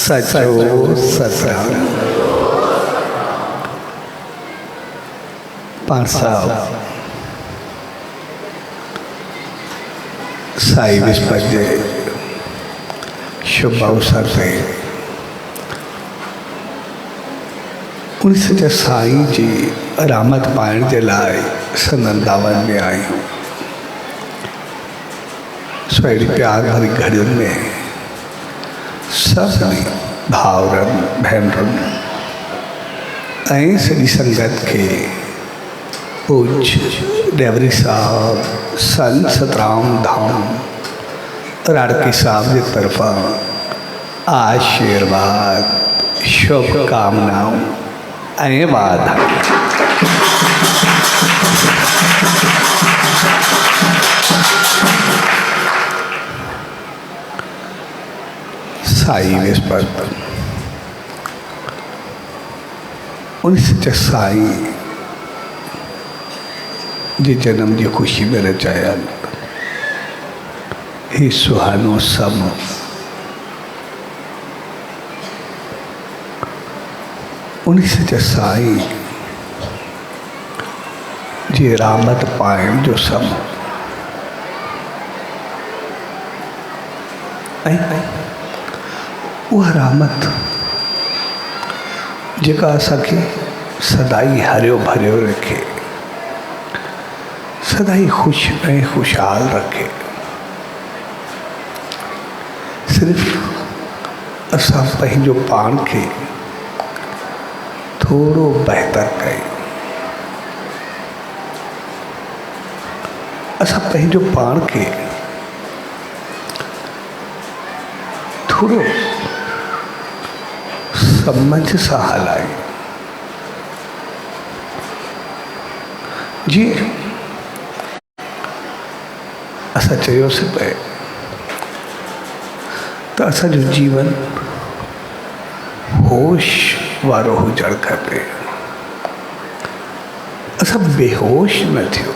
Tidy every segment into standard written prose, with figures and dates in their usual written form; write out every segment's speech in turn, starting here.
सचो सतराम। पांच साहब साई विस्पत जे शुभ अवसर से उनसे साईं जी रहमत पाइण जे लाइ संदन में आई हूँ। सो अहिड़ी प्यार भरी घड़ियुनि में सभी भाउरनि भेनरुनि ऐं सॼी संगत के पूज्य डेवरी साहब संत सतराम धाम राड़के साहब की तरफा आशीर्वाद शुभकामनाओं ऐं वादा। साई विस्पत उनसे साईं जी जन्म की खुशी में रचाया ही सुहानो सम उनसे साईं जी रहमत पाइण जो सम वह रहमत जेका असांखे सदाई हरियो भरियो रखे, सदाई खुश ऐं खुशहाल रखे। सिर्फ असां पंहिंजो पाण खे थोड़ो बेहतर कयूं, असां पंहिंजो पाण खे थोड़ो समझ सां हलायूं। जी असां चयोसीं पिए त असांजो जीवन होश वारो हुजणु खपे, असां बेहोश न थियो।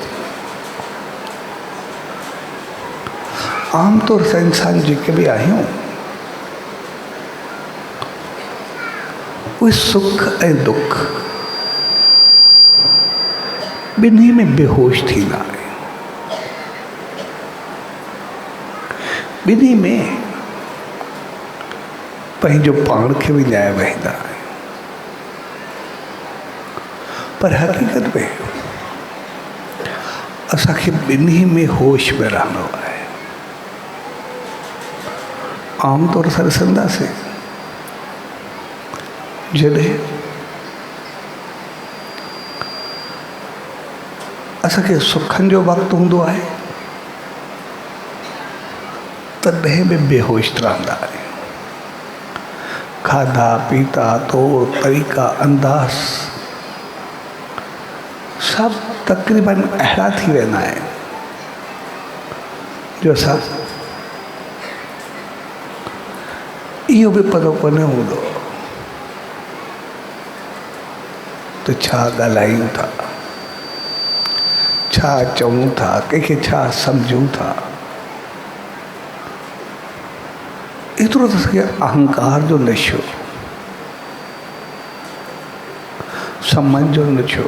आमतौर सां इंसान जेके भी आहियूं उहे सुख ऐं दुख ॿिन्ही में बेहोश थींदा आहियूं, ॿिन्ही में पंहिंजो पाण खे विञाए वेंदा आहियूं। पर हक़ीक़त में असांखे ॿिन्ही में होश में रहणो आहे। आमतौर सां ॾिसंदासीं जॾहिं असांखे सुखनि जो वक़्तु हूंदो आहे तॾहिं बि बेहोश रहंदा आहियूं। खाधा पीता तौर तरीक़ा अंदाज़ सभु तक़रीबन अहिड़ा थी वेंदा आहिनि जो असां इहो बि पतो कोन हूंदो त छा ॻाल्हायूं था, छा चऊं था, कंहिंखे छा सम्झूं था। एतिरो त असांखे अहंकार जो नशो, समझ जो नशो,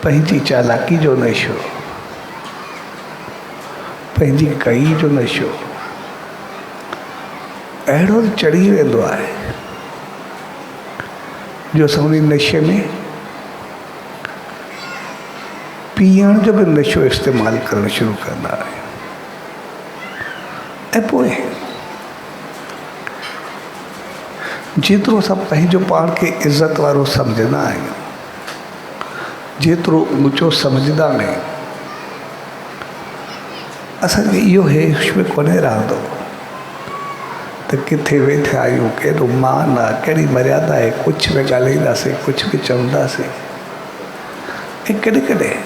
पंहिंजी चालाकी जो नशो, पंहिंजी कई जो नशो अहिड़ो चढ़ी वेंदो आहे जो असां उन नशे में पीअण जो भी नशो इस्तेमालु करणु शुरू कंदा आहियूं। ऐं पोइ जेतिरो असां पंहिंजो पाण खे इज़त वारो सम्झंदा आहियूं, जेतिरो ऊचो सम्झंदा आहियूं, असांखे इहो हेश में कोन्हे रहंदो त किथे वेठा आहियूं, कहिड़ो मान आहे, कहिड़ी मर्यादा आहे, कुझु बि ॻाल्हाईंदासीं, कुझु बि चवंदासीं। ऐं कॾहिं कॾहिं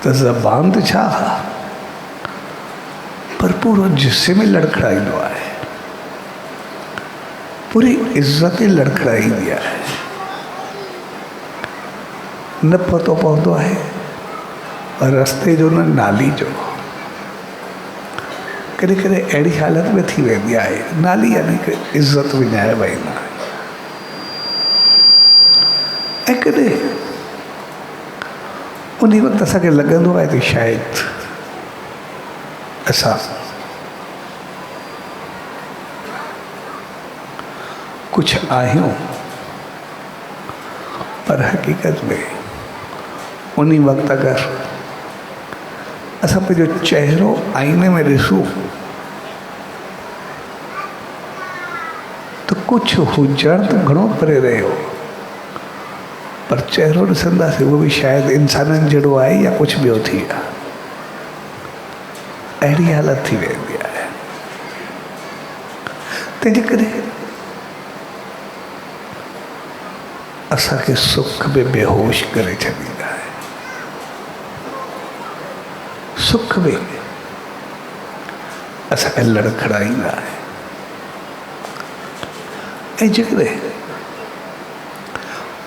त ज़बान त छा पर पूरो जिस्म लड़खड़ाईंदो आहे, पूरी इज़त लड़खड़ाईंदी आहे। न पतो पवंदो आहे रस्ते जो न नाली जो। कॾहिं कॾहिं अहिड़ी हालत में थी वेंदी आहे, नाली यानी कि इज़त विञाए वेंदा आहिनि। ऐं कॾहिं उन वक़्तु असांखे लॻंदो आहे त शायदि असां कुझु आहियूं, पर हक़ीक़त में उन वक़्तु अगरि असां पंहिंजो चहिरो आईने में ॾिसूं त कुझु हुजण त घणो परे रहियो, पर चहिरो ॾिसंदासीं उहो बि शायदि इंसाननि जहिड़ो आहे या कुझु ॿियो थी वियो। अहिड़ी हालत थी वेंदी आहे। तंहिंजे करे असांखे सुख में बेहोश करे छॾींदा आहे। सुख में असांखे लड़खड़ाईंदा आहे। ऐं जेकॾहिं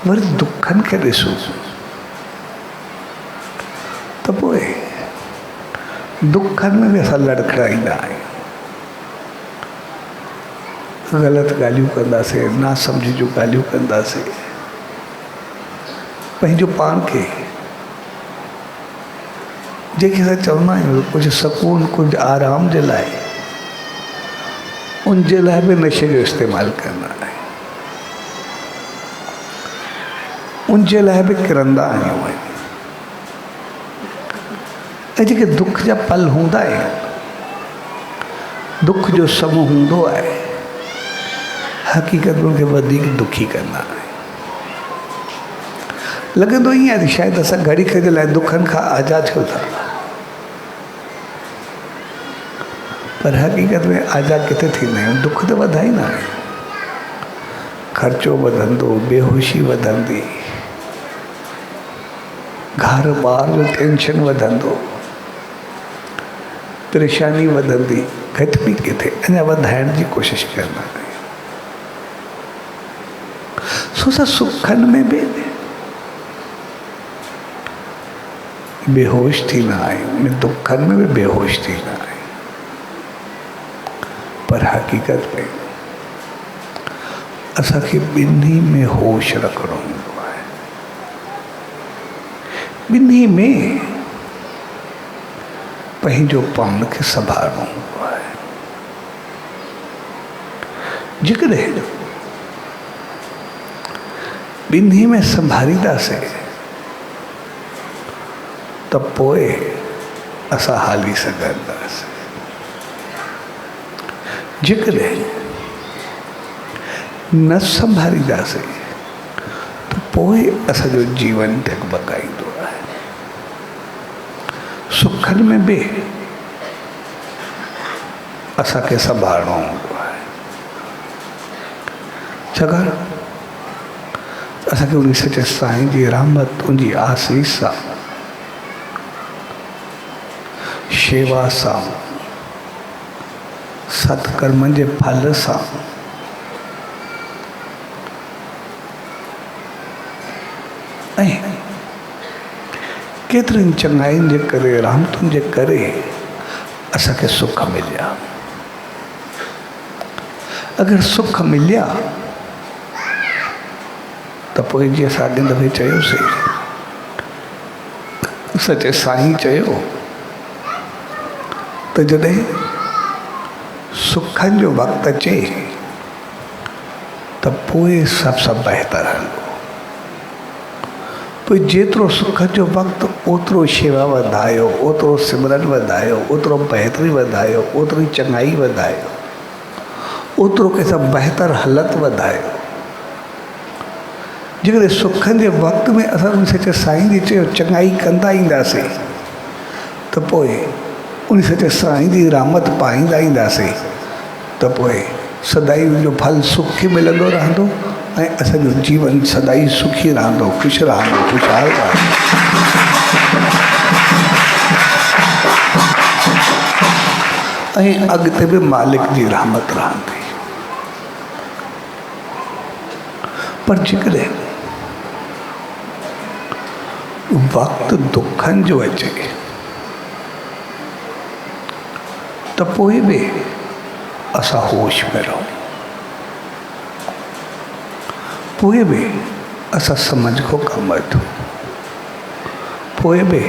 वरी दुखनि खे ॾिसूं त पोइ दुखनि में बि असां लड़खड़ाईंदा आहियूं। ग़लति ॻाल्हियूं कंदासीं, नासमझ जूं ॻाल्हियूं कंदासीं, पंहिंजो पाण खे जंहिंखे असां चवंदा आहियूं कुझु सुकून, कुझु आराम जे लाइ, उन जे लाइ बि नशे जो इस्तेमालु कंदा आहियूं। उन जे लाइ बि किरंदा आहियूं। ऐं जेके दुख जा पल हूंदा आहिनि, दुख जो समूह हूंदो आहे, हक़ीक़त में उनखे वधीक दुखी कंदा आहिनि। लॻंदो ईअं आहे शायदि असां घड़ी जे लाइ दुखनि खां आज़ादु थियो था, पर हक़ीक़त में आज़ादु किथे थींदा आहियूं। दुख त वधाईंदा आहियूं। ख़र्चो वधंदो, बेहोशी वधंदी, घर ॿार जो टेंशन वधंदो, परेशानी वधंदी, घटि बि किथे अञा वधाइण जी कोशिशि कंदा आहियूं। सो असां सुखनि में बि बेहोश थींदा आहियूं, दुखनि में बि बेहोश थींदा आहियूं, पर हक़ीक़त में असांखे ॿिन्ही में होश रखिणो हूंदो आहे। ॿिन्ही में पंहिंजो पाण खे संभालणो हूंदो आहे। जेकॾहिं ॿिन्ही में संभालींदासीं त पोइ असां हाली सघंदासीं। जेकॾहिं न संभालींदासीं त पोइ असांजो जीवन टकबकाईंदो आहे। सुखनि में बि असांखे संभालणो हूंदो आहे, छाकाणि असांखे उन सचे साईं जी रहमत, उनजी आसीस सां, शेवा सां, सत्कर्मनि जे फल सां ऐं केतिरनि चङाइनि जे करे, रहमतुनि जे करे असांखे सुख मिलिया। अगरि सुख मिलिया त पोइ जीअं असां अॻे दफ़े चयोसीं, सचे साईं चयो त जॾहिं सुखनि जो वक़्तु अचे त पोइ सभु सां बहितर हलंदो। पोइ जेतिरो सुख जो वक़्तु, ओतिरो शेवा वधायो, ओतिरो सिमरन वधायो, ओतिरो बहितरी वधायो, ओतिरी चङाई वधायो, ओतिरो कंहिंसां बहितर हालत वधायो। जेकॾहिं सुखनि जे वक़्त में असां उन सचे साईं जी चयो चङाई कंदा ईंदासीं त पोइ उन सचे साईं जी रहमत पाईंदा ईंदासीं त पोइ सदाई उनजो फल सुखी मिलंदो रहंदो ऐं असांजो जीवन सदाई सुखी रहंदो, ख़ुशि रहंदो, ख़ुशहाल रहंदो। ऐं अॻिते बि मालिक जी रहमत रहंदी। पर जेकॾहिं वक़्तु दुखनि जो अचे त त पोइ बि असां होश में रहूं, पोइ बि असां समझ को कमु वठूं, पोइ बि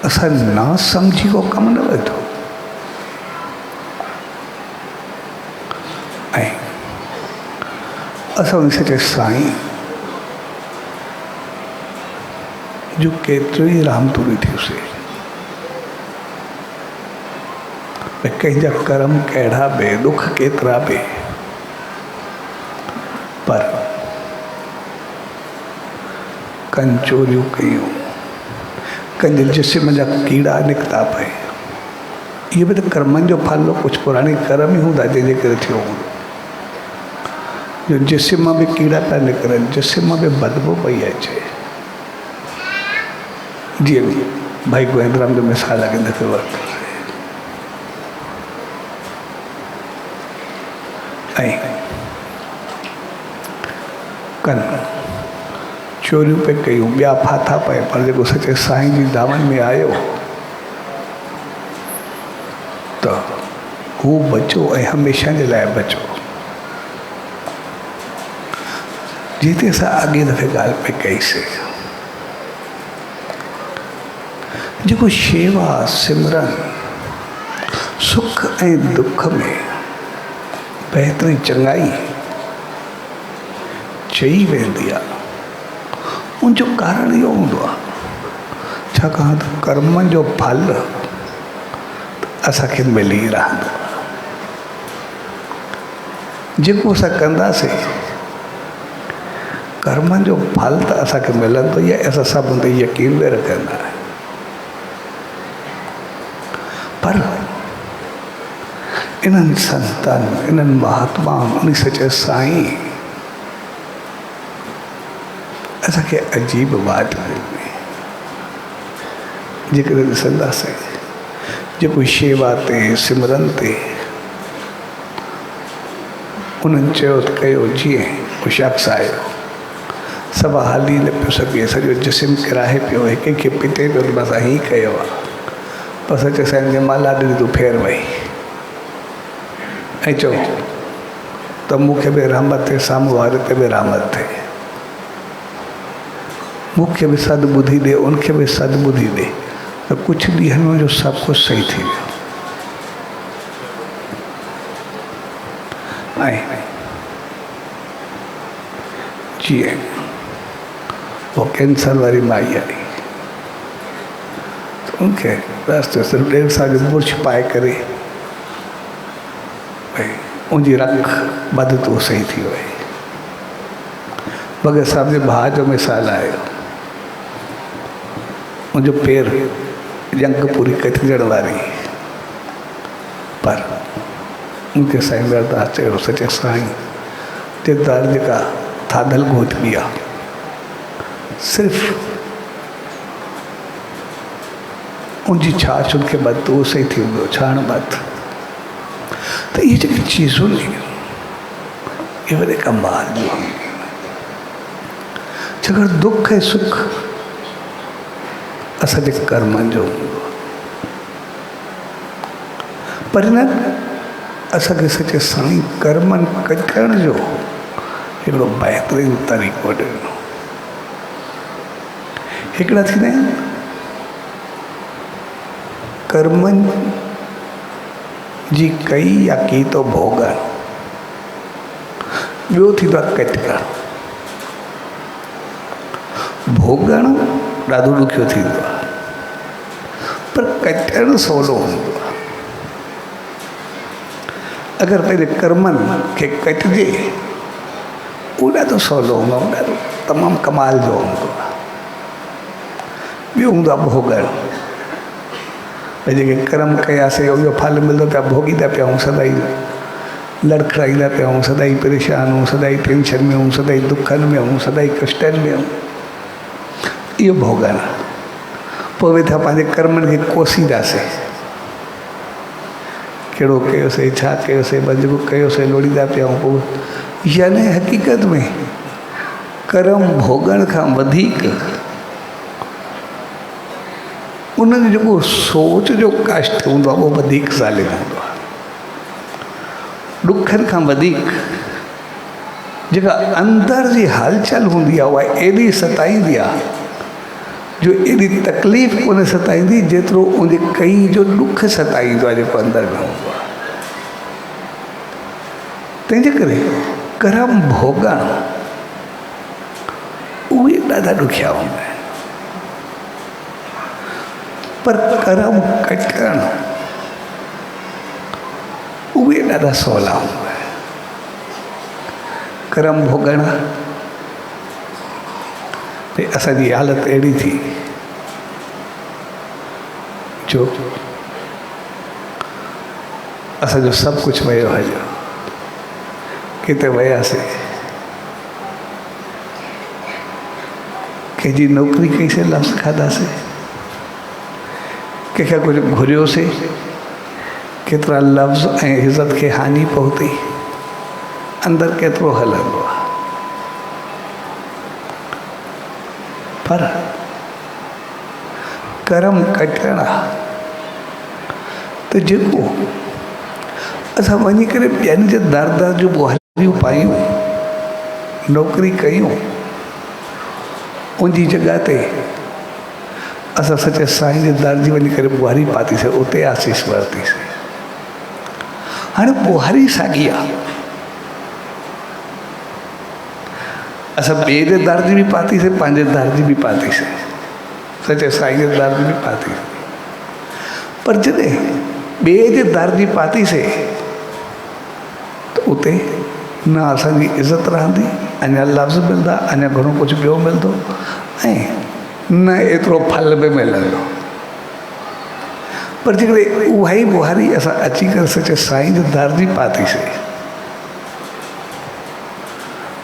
असां ना समझी को कमु न वठूं। ऐं असां उनसे चए साईं जो केतिरो ई राम तुरी थियूंसीं, कंहिंजा कर्म कहिड़ा बि, दुख केतिरा बि, पर कनि चोरियूं कयूं, कंहिंजे जिस्म जा कीड़ा निकिता पए, इहे बि त कर्मनि जो फल, कुझु पुराणी कर्म ई हूंदा जंहिंजे करे थियो हूंदो। जो जिस्म में कीड़ा पिया निकिरनि, जिस्म में बदबू पई अचे, जीअं भाई गोविंदराम जो मिसाल अॻे दफ़े वरितो ऐं कनि चोरियूं पे कयूं, ॿिया फाथा पए, पर जेको सचे साईं जी दामन में आयो त हू बचो ऐं हमेशह जे लाइ बचो। जिते असां अॻे दफ़े ॻाल्हि पे कईसीं, जेको शेवा सिमरन सुख ऐं दुख में बहितरी चङाई चई वेंदी आहे, उनजो कारण इहो हूंदो आहे, छाकाणि त कर्मनि जो फल असांखे मिली रहंदो आहे। जेको असां कंदासीं कर्मनि जो फल त असांखे मिलंदो ई आहे, असां सभु ते यकीन बि रखंदा आहियूं। पर इन्हनि संतनि, इन्हनि महात्माउनि, उन सचे साईं असांखे अजीब बात में जेकॾहिं ॾिसंदासीं, जेको शेवा ते सिमरन ते उन्हनि चयो त कयो, जीअं उहो शख़्स आयो, सभु हली न पियो सघे, सॼो जिस्म किराए पियो, हिक खे पिटे पियो त बसि हीअं कयो आहे, पर सचे साईं खे माला ॾिनी तूं फेर वई ऐं चओ त मूंखे बि रहमत थिए, साम्हूं वारे ते बि रहमत थिए, मूंखे बि सद ॿुधी ॾे, उनखे बि सद ॿुधी ॾे, त कुझु ॾींहंनि में जो सभु कुझु सही थी वियो। ऐं जीअं वो कैंसर वारी माई आई, उनखे रस्ते सिर्फ़ु 1.5 साल जो बुर्श पाए करे भई उनजी रख बद तो सही थी वई। भगत साहब जे भाउ जो मिसाल आयो, उनजो पेर जंग पूरी कथिजण वारी, पर उनखे साईं अरदास चयो, सचे साईं ते दर्द जेका थाधल घोटबी आहे, सिर्फ़ु उनजी छाछ उनखे बद उहो सही थी वेंदो, छाण बद। त इहे जेके चीज़ूं आहिनि, इहे वरी कमाल जूं आहिनि, छाकाणि दुख ऐं सुख असांजे कर्मनि जो हूंदो आहे, पर न असांखे सचे साईं कर्मनि कटण जो हिकिड़ो बहितरीनु तरीक़ो ॾिनो। हिकिड़ा थींदा आहिनि कर्मनि जी कई या की तो भोगण, ॿियो थींदो आहे कटण। भोगण ॾाढो ॾुखियो थींदो आहे, पर कटण सवलो हूंदो आहे। अगरि पंहिंजे कर्मनि खे कटिजे, उहो ॾाढो सवलो हूंदो आहे, ॾाढो तमामु कमाल जो हूंदो आहे। ॿियो हूंदो आहे भोगण, भई जेके कर्म कयासीं उहो फल मिलंदो पिया, भोगींदा पिया आहियूं, सदाई लड़खड़ाईंदा पिया आहियूं, सदाई परेशान हूं, सदाई टेंशन में हूं, सदाई दुखनि में हूं, सदाई कष्टनि में हूं, इहो भोगण आहे। पोइ वेठा पंहिंजे कर्मनि खे कोसींदासीं, कहिड़ो कयोसीं, छा कयोसीं, बंदगू कयोसीं, लोड़ींदा पिया आहियूं। पोइ यानी हक़ीक़त में कर्म भोगण खां वधीक उन्हनि जो जेको सोच जो कष्ट हूंदो आहे, उहो वधीक ज़ालिम हूंदो आहे। ॾुखनि खां वधीक जेका अंदर जी हलचल हूंदी आहे उहा एॾी सताईंदी आहे जो एॾी तकलीफ़ कोन सताईंदी जेतिरो उनजे कई जो ॾुख सताईंदो आहे जेको अंदर में हूंदो आहे। तंहिंजे करे कर्म भोगण उहे ॾाढा ॾुखिया हूंदा आहिनि, पर कर्म कटण उहे ॾाढा सवला हूंदा आहिनि। कर्म भोगण भई असांजी हालत अहिड़ी थी जो असांजो सभु कुझु वियो हलियो, किथे वियासीं, कंहिंजी नौकिरी कईसीं, लफ़्ज़ खाधासीं, कंहिंखां कुझु घुरियोसीं, केतिरा लफ़्ज़ ऐं इज़त खे हानी पहुती, अंदरि केतिरो हलंदो आहे। पर कर्म कटण आहे त जेको असां वञी करे ॿियनि जे दर दर जूं ॿुहारियूं पायूं, नौकिरी कयूं, उनजी जॻह ते असां सचे साईं जे दर जी वञी करे ॿुहारी पातीसीं, उते आसीस वरितीसीं। हाणे ॿुहारी साॻी आहे, असां ॿिए जे दर जी बि पातीसीं, पंहिंजे दर जी बि पातीसीं, सचे साईं जे दर जी बि पातीसीं। पर जॾहिं ॿिए जे दर जी पातीसीं त उते न असांजी इज़त रहंदी, अञा लफ़्ज़ मिलंदा, अञा घणो कुझु ॿियो मिलंदो ऐं न एतिरो फल बि मिलंदो। पर जेकॾहिं उहा ई ॿुहारी असां अची करे सचे साईं जे दर जी पातीसीं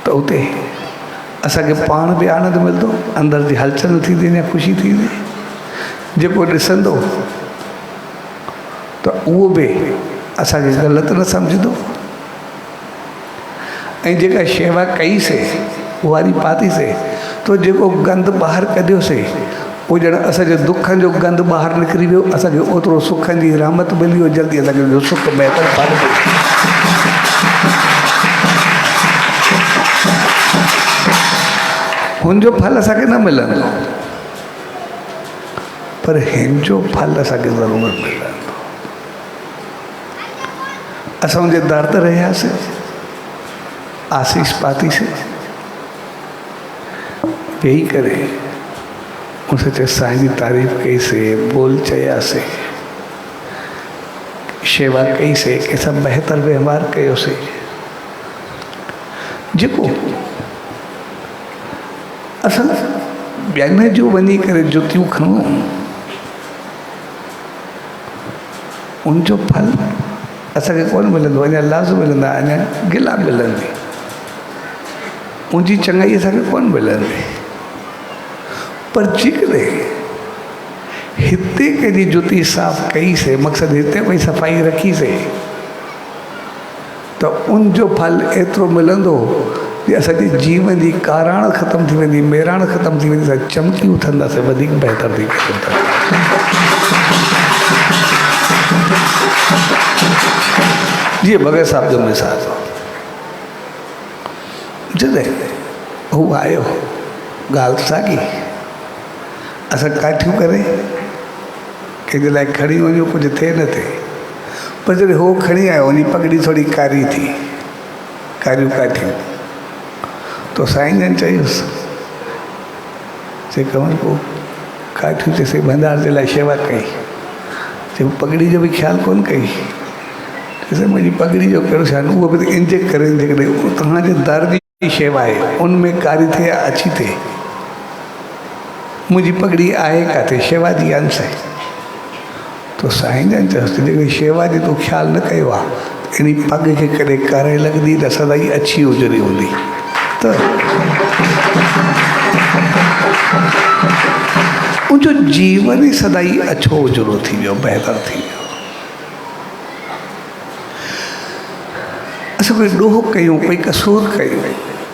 त उते असांखे पाण बि आनंद मिलंदो, अंदर जी हलचल न थींदी, अञा ख़ुशी थींदी। जेको ॾिसंदो त उहो बि असांखे ग़लति न सम्झंदो ऐं जेका शेवा कईसीं ॿुहारी पातीसीं तो जेको गंद ॿाहिरि कढियोसीं उहो ॼण असांजे दुखनि जो गंद ॿाहिरि निकिरी वियो, असांखे ओतिरो सुखनि जी रहमत मिली वियो, जल्दी असांखे सुख बहितर फल मिली। हुनजो फल असांखे न मिलंदो, पर हिन जो फल असांखे ज़रूरु मिलंदो। असां हुनजे दर ते रहियासीं, आसीस पातीसीं, वेही करे उन सचे साईं जी तारीफ़ कईसीं, बोल चयासीं, शेवा कईसीं, कंहिंसां बहितर व्यवहार कयोसीं। जेको असां ॿियनि जो वञी करे जुतियूं खणूं, उनजो फल असांखे कोन मिलंदो, अञा लफ़्ज़ मिलंदा, अञा गिला मिलंदी, उनजी चङाई असांखे कोन मिलंदी। पर जेकॾहिं हिते कंहिंजी जुती साफ़ कईसीं, मक़सदु हिते कोई सफ़ाई रखीसीं त उनजो फल एतिरो मिलंदो कि असांजे जीवन जी काराण ख़तमु थी वेंदी, मेराण ख़तमु थी वेंदी, असां चमकी उथंदासीं, वधीक बहितर थी वेंदो। जीअं भगत साहिब जो मिसाल, जॾहिं हू आयो, ॻाल्हि साॻी, असां काठियूं करे कंहिंजे लाइ खणी वञूं, कुझु थिए न थिए, पर जॾहिं हो खणी आयो, उनजी पगड़ी थोरी कारी थी, कारियूं काठियूं, तो साईं जन चयुसि, चई कमल पोइ काठियूं चइसि भंडार जे लाइ शेवा कई, चई पगड़ी जो बि ख़्यालु कोन कई, चइसि मुंहिंजी पगड़ी जो कहिड़ो ख़्यालु, उहो बि इंजे करे जेकॾहिं तव्हांजे दर जी शेवा आहे, उनमें कारी थिए अची थिए, मुंहिंजी पगड़ी आहे किथे, शेवा जी अंश आहे। तो साईं जन चयोसि जेकॾहिं शेवा जी तूं ख़्यालु न कयो आहे, इन पग खे कॾहिं करे लॻंदी त सदाई अछी हुजणी हूंदी, त उनजो जीवन ई सदाई अछो हुजणो थी वियो, बहितर थी वियो। असां कोई ॾोह कयूं, कोई कसूर कयूं,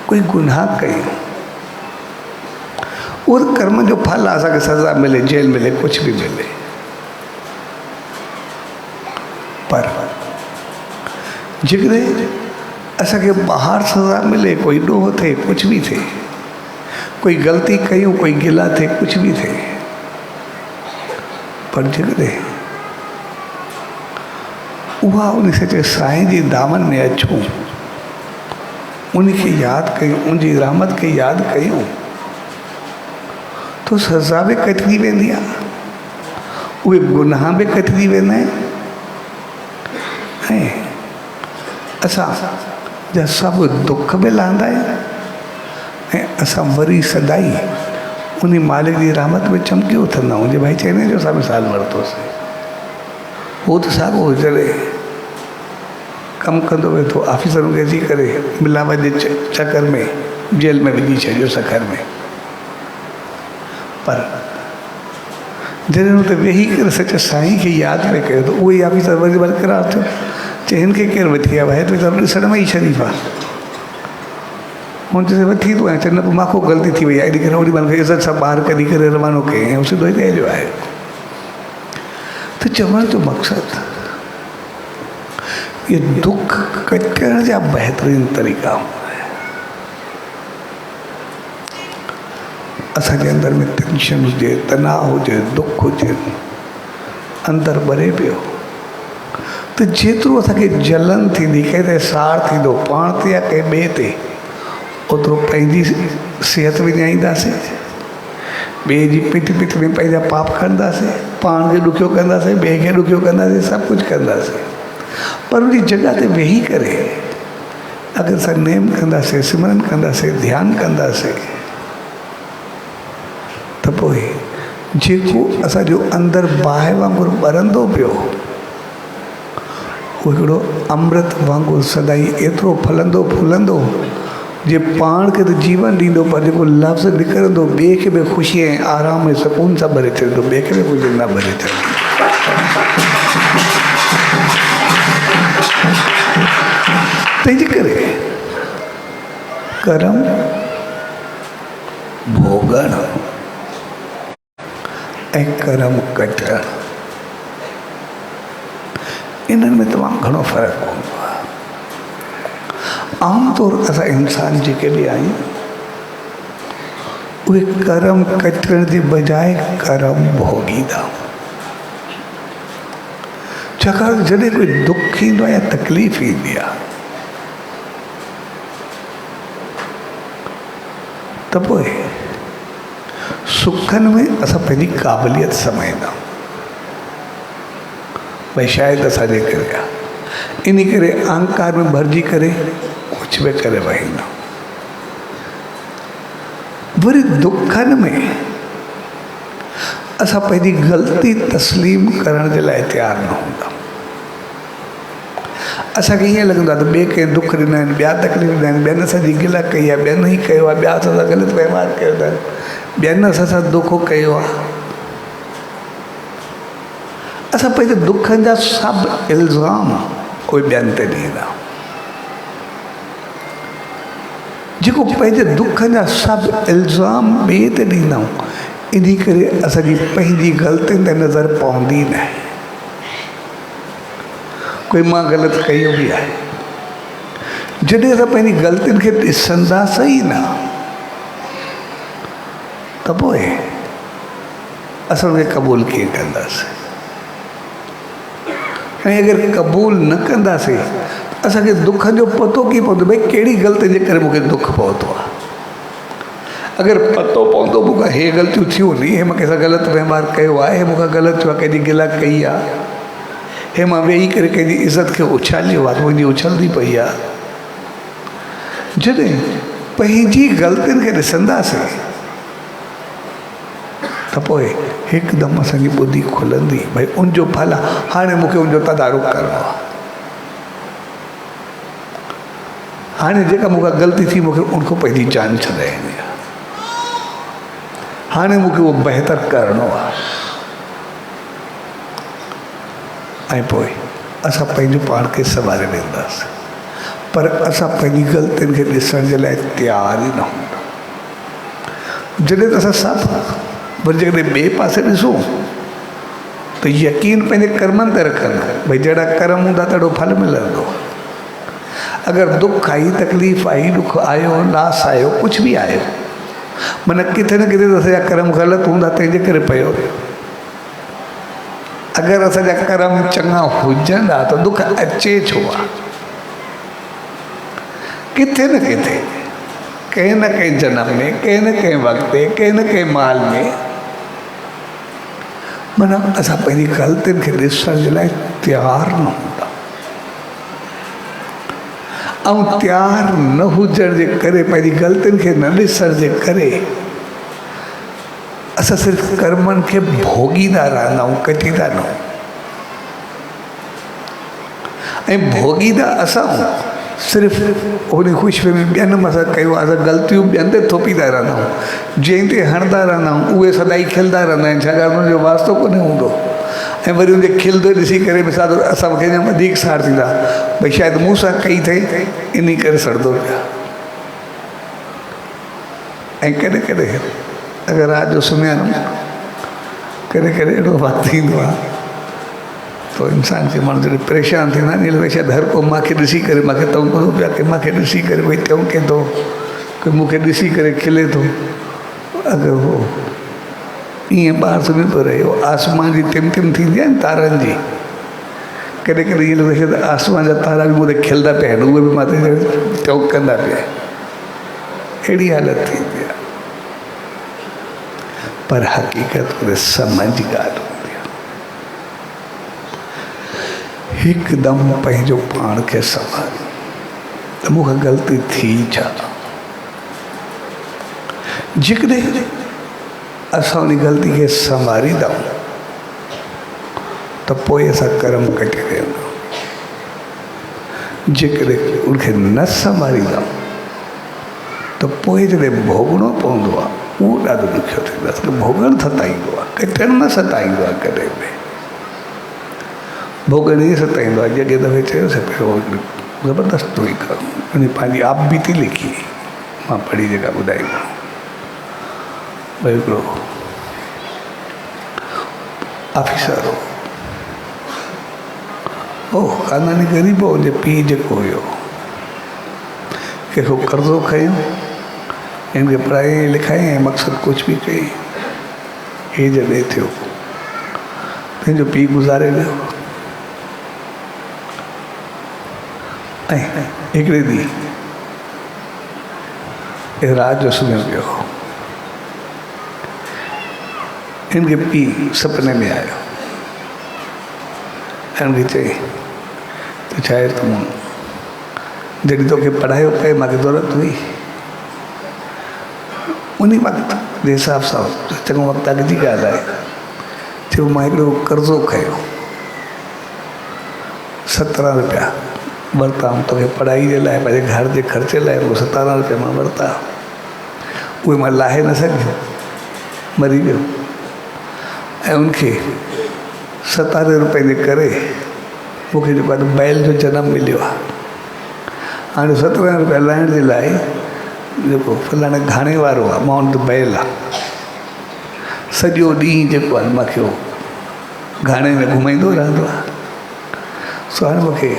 कोई गुनाह कयूं, उहो कर्म जो फल आहे, असांखे सज़ा मिले, जेल मिले, कुझु बि मिले, पर जेकॾहिं असांखे ॿाहिरि सज़ा मिले, कोई ॾोह थिए, कुझु बि थिए, कोई ग़लती कयूं, कोई गिला थिए, कुझु बि थिए, पर जेकॾहिं उहा उन सचे साईं जी दामन में अचूं, उनखे यादि कयूं, उनजी रहमत खे यादि कयूं, तो सज़ा बि कटिजी वेंदी आहे, उहे गुनाह बि कटिजी वेंदा आहिनि, ऐं असां जा सभु दुख बि लहंदा आहिनि, ऐं असां वरी सदाई उन मालिक जी रहमत में चमकी उथंदा आहियूं। जे भाई चवंदा जो असां मिसाल वरितोसीं, उहो त साॻियो जॾहिं कमु कंदो वेठो ऑफिसर खे अची करे मिलावट जे चकर में जेल में विझी छॾियो सखर में, पर जॾहिं हुते वेही करे सच साईं खे यादि में कयो त उहो ई ऑफिसर वरी बरक़रार थियो, चए हिन खे केरु वठी आयो आहे, त ॾिसण में ई शरीफ़ आहे, हुन चए वठी तूं चए न पोइ मां ग़लती थी वई आहे, अहिड़ी करे ओॾी महिल इज़त सां ॿाहिरि कढी करे रवानो कयईं, ऐं सिधो ई जो आहे। त चवण जो मक़सदु ये दुख कटण जा बहितरीन तरीक़ा हूंदा आहिनि। असांजे अंदर में टेंशन हुजे, तनाव हुजे, दुख हुजे, अंदरि ॿरे पियो, त जेतिरो असांखे जलन थींदी, कंहिं ते सार थींदो, पाण ते या कंहिं ॿिए ते, ओतिरो पंहिंजी सिहत विञाईंदासीं, ॿिए जी पिठ में पंहिंजा पाप खणंदासीं, पाण खे ॾुखियो कंदासीं, ॿिए खे ॾुखियो कंदासीं, सभु कुझु कंदासीं। पर उन जॻह ते वेही करे अगरि असां नेम कंदासीं, सिमरन कंदासीं, ध्यानु कंदासीं, त पोइ जेको असांजो अंदरि बाहि वांगुरु ॿरंदो पियो, उहो हिकिड़ो अमृत वांगुरु सदाई एतिरो फलंदो फूलंदो, जे पाण खे त जीवन ॾींदो, पर जेको लफ़्ज़ निकिरंदो ॿिए खे बि ख़ुशी ऐं आराम ऐं सुकून सां भरे छॾींदो, ॿिए खे बि कुझु न भरे छॾींदो। तंहिंजे करे कर्म भोगण ऐं कर्म कटण, इन्हनि में तमामु घणो फ़र्क़ु हूंदो आहे। आमतौर असां इंसान जेके बि आहियूं, उहे कर्म कटण जे बजाए कर्म भोगींदा। छाकाणि जॾहिं कोई दुख ईंदो आहे या तकलीफ़ ईंदी आहे, त पोइ सुखनि में असां पंहिंजी क़ाबिलियत समाईंदा आहियूं, भई शायदि असांजे करे आहे, इन करे अहंकार में भरिजी करे कुझु बि करे वहींदा। वरी दुखनि में असां पंहिंजी ग़लती तस्लीम करण जे लाइ तयारु न हूंदा। असांखे ईअं लॻंदो आहे त ॿिए कंहिं दुख ॾिना आहिनि, ॿिया तकलीफ़ ॾिना आहिनि, ॿियनि असांजी गिला कई आहे, ॿियनि ई कयो आहे, ॿिया असां सां ग़लति व्यवहार कयो अथनि, ॿियनि असां सां धोखो कयो आहे। असां पंहिंजे दुखनि जा सभु इल्ज़ाम कोई ॿियनि ते ॾींदा। जेको पंहिंजे दुखनि जा सभु इल्ज़ाम ॿिए ते ॾींदा आहियूं, इन करे असांजी पंहिंजी ग़लतियुनि ते नज़र पवंदी न आहे। कोई मां ग़लति कयो बि आहे, जॾहिं असां पंहिंजी ग़लतियुनि खे ॾिसंदासीं ई न, त पोइ असां उनखे क़बूल कीअं कंदासीं? ऐं अगरि क़बूल न कंदासीं, असांखे दुख जो पतो कीअं पवंदो, भई कहिड़ी ग़लती जे करे मूंखे दुख पहुतो आहे। अगरि पतो पवंदो मूंखां हे ग़लतियूं थियूं नी, हे मां कंहिंसां ग़लति व्यवहार कयो आहे, हे मूंखां ग़लति थियो आहे, कंहिंजी गिला कई आहे, हे मां वेही करे कंहिंजी इज़त खे उछालियो आहे, मुंहिंजी उछलंदी पई आहे। जॾहिं पंहिंजी ग़लतियुनि खे ॾिसंदासीं, त पोइ हिकदमि असांजी ॿुधी खुलंदी, भई उनजो फल आहे, हाणे मूंखे उनजो तदारुक करिणो आहे। हाणे जेका मूंखां ग़लती थी, मूंखे उनखां पंहिंजी जान छॾाइणी आहे, हाणे मूंखे उहो बहितर करिणो आहे। ऐं पोइ असां पंहिंजो पाण खे संभाले वेंदासीं, पर असां पंहिंजी ग़लतियुनि खे ॾिसण जे लाइ तयारु ई न हूंदा। जॾहिं त असां सभु वरी जेकॾहिं ॿिए पासे ॾिसूं त यकीन पंहिंजे कर्मनि ते रखंदा, भई जहिड़ा कर्म हूंदा तहिड़ो फल मिलंदो। अगर दुख आई, तकलीफ़ आई, दुख आयो, नास आयो, कुछ भी आयो, मन किथे न किथे असांजा कर्म ग़लति हूंदा तंहिंजे करे पियो। अगर असांजा कर्म चङा हुजंदा त दुख अचे छो आहे? किथे न किथे, कंहिं न कंहिं जन्म में, कंहिं न कंहिं वक़्त ते, कंहिं न कंहिं माल में, माना असां पंहिंजी ग़लतियुनि खे ॾिसण जे लाइ तयारु न हूंदा। ऐं तयारु न हुजण जे करे, पंहिंजी ग़लतियुनि खे न ॾिसण जे करे असां सिर्फ़ु कर्मनि खे भोगींदा रहंदा आहियूं, कटींदा न। ऐं भोगींदा असां सिर्फ़ु उन ख़ुशबे में ॿियनि मसां कयूं, असां ग़लतियूं ॿियनि ते थोपींदा रहंदा आहियूं, जंहिं ते हणंदा रहंदा आहियूं, उहे सदाई खिलंदा रहंदा आहिनि, छाकाणि उन्हनि जो वास्तो कोन्हे हूंदो। ऐं वरी उनजे खिलंदे ॾिसी करे मिसाल असां कंहिंजा वधीक साड़ थींदा, भई शायदि मूं सां कई अथई, इन करे सड़ंदो पिया। ऐं कॾहिं कॾहिं अगर रात जो सुम्हिया न, कॾहिं कॾहिं अहिड़ो वक़्तु ईंदो आहे तो इंसान खे माण्हू जॾहिं परेशान थींदा आहिनि, भई शायदि हर को मूंखे ॾिसी करे, मूंखे तंग पिया की मूंखे ॾिसी करे भई त्यों के थो, की मूंखे ॾिसी करे खिले थो। अगरि उहो ईअं ॿार सुम्ही पियो रहियो, आसमान जी तिम तिम थींदी आहे न तारनि जी, कॾहिं कॾहिं ईअं लॻे त आसमान जा तारा बि मूं ते खिलंदा पिया आहिनि, उहे बि मां ते त्यों कंदा पिया आहिनि। अहिड़ी हालत थींदी आहे। पर हक़ीक़त में समझ जी ॻाल्हि हूंदी आहे। हिकदमि पंहिंजो पाण खे संभाली त मूंखां ग़लती थी छा। जेकॾहिं असां उन ग़लती खे संभालींदा त पोइ असां कर्म कटे वेंदा। जेकॾहिं उनखे न संभालींदा त पोइ जॾहिं भोगणो पवंदो आहे, उहो ॾाढो ॾुखियो थींदो आहे। भोगणु सताईंदो आहे, कटण न सताईंदो आहे। कॾहिं बि भोगण ई सताईंदो आहे। जॻहि दफ़े चयोसीं पियो ज़बरदस्त हुई उन पंहिंजी आप बीती लिखी, मां पढ़ी जेका ॿुधाईंदो। भई हिकिड़ो ऑफिसर हो, खानदानी ग़रीब हो। हुनजे पीउ जेको हुयो, कंहिंखो कर्ज़ो खयूं, हिनखे पढ़ाई लिखाई ऐं मक़सदु कुझु बि कई। हे जॾहिं थियो पंहिंजो पीउ गुज़ारे वियो। ऐं हिकिड़े ॾींहुं रात जो सुम्हियो पियो, हिनखे पीउ सपने में आयो ऐं हुनखे चई त छा आहे, तूं जॾहिं तोखे पढ़ायो पए मूंखे ज़रूरत हुई, उन वक़्त जे हिसाब सां चङो वक़्तु अॻु जी ॻाल्हि आहे। चयो मां हिकिड़ो कर्ज़ो खयो, 17 रुपया वरिता तोखे पढ़ाई जे लाइ, पंहिंजे घर जे ख़र्चे लाइ। उहो 17 रुपया मां वरिता, उहे मां लाहे न सघियो, मरी वियो। ऐं उनखे 17 रुपए जे करे मूंखे जेको आहे बैल जो जनमु मिलियो आहे। हाणे 17 रुपया लाहिण जे लाइ जेको फलाणे घाणे वारो आहे, मां उन बैल आहे, सॼो ॾींहुं जेको आहे मूंखे उहो घाणे में घुमाईंदो रहंदो आहे। सो हाणे मूंखे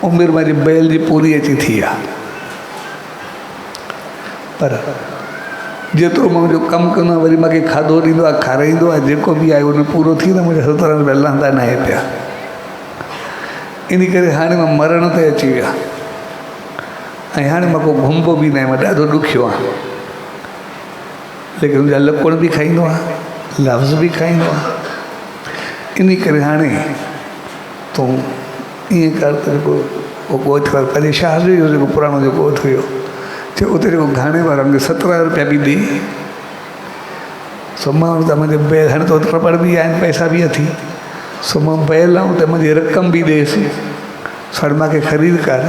उमिरि मुंहिंजी बैल जी पूरी अची थी आहे। पर जेतिरो मां मुंहिंजो कमु कंदो आहियां, वरी मूंखे खाधो ॾींदो आहे, खाराईंदो आहे, जेको बि आहे उन में पूरो थी, त मुंहिंजा 17 रुपया लहंदा न आहे पिया। इन करे हाणे मां मरण ते अची विया ऐं हाणे मां को घुमबो बि न आहे, मां ॾाढो ॾुखियो आहे। लेकिन मुंहिंजा लकुण बि खाईंदो आहे, लफ़्ज़ बि खाईंदो आहे। इन करे हाणे तूं ईअं कर त जेको उहो ॻोठ कर, पंहिंजे शहर जो जेको पुराणो जेको ॻोठ हुयो, चयो उते जेको घाणे वारा मूंखे 17 रुपया बि ॾे। सो मां त मुंहिंजे बैल, हाणे त प्रपड़ बि आहिनि, पैसा बि अथई, सो मां बैल आऊं त मुंहिंजी रक़म बि ॾेसि, सर मूंखे ख़रीद कर।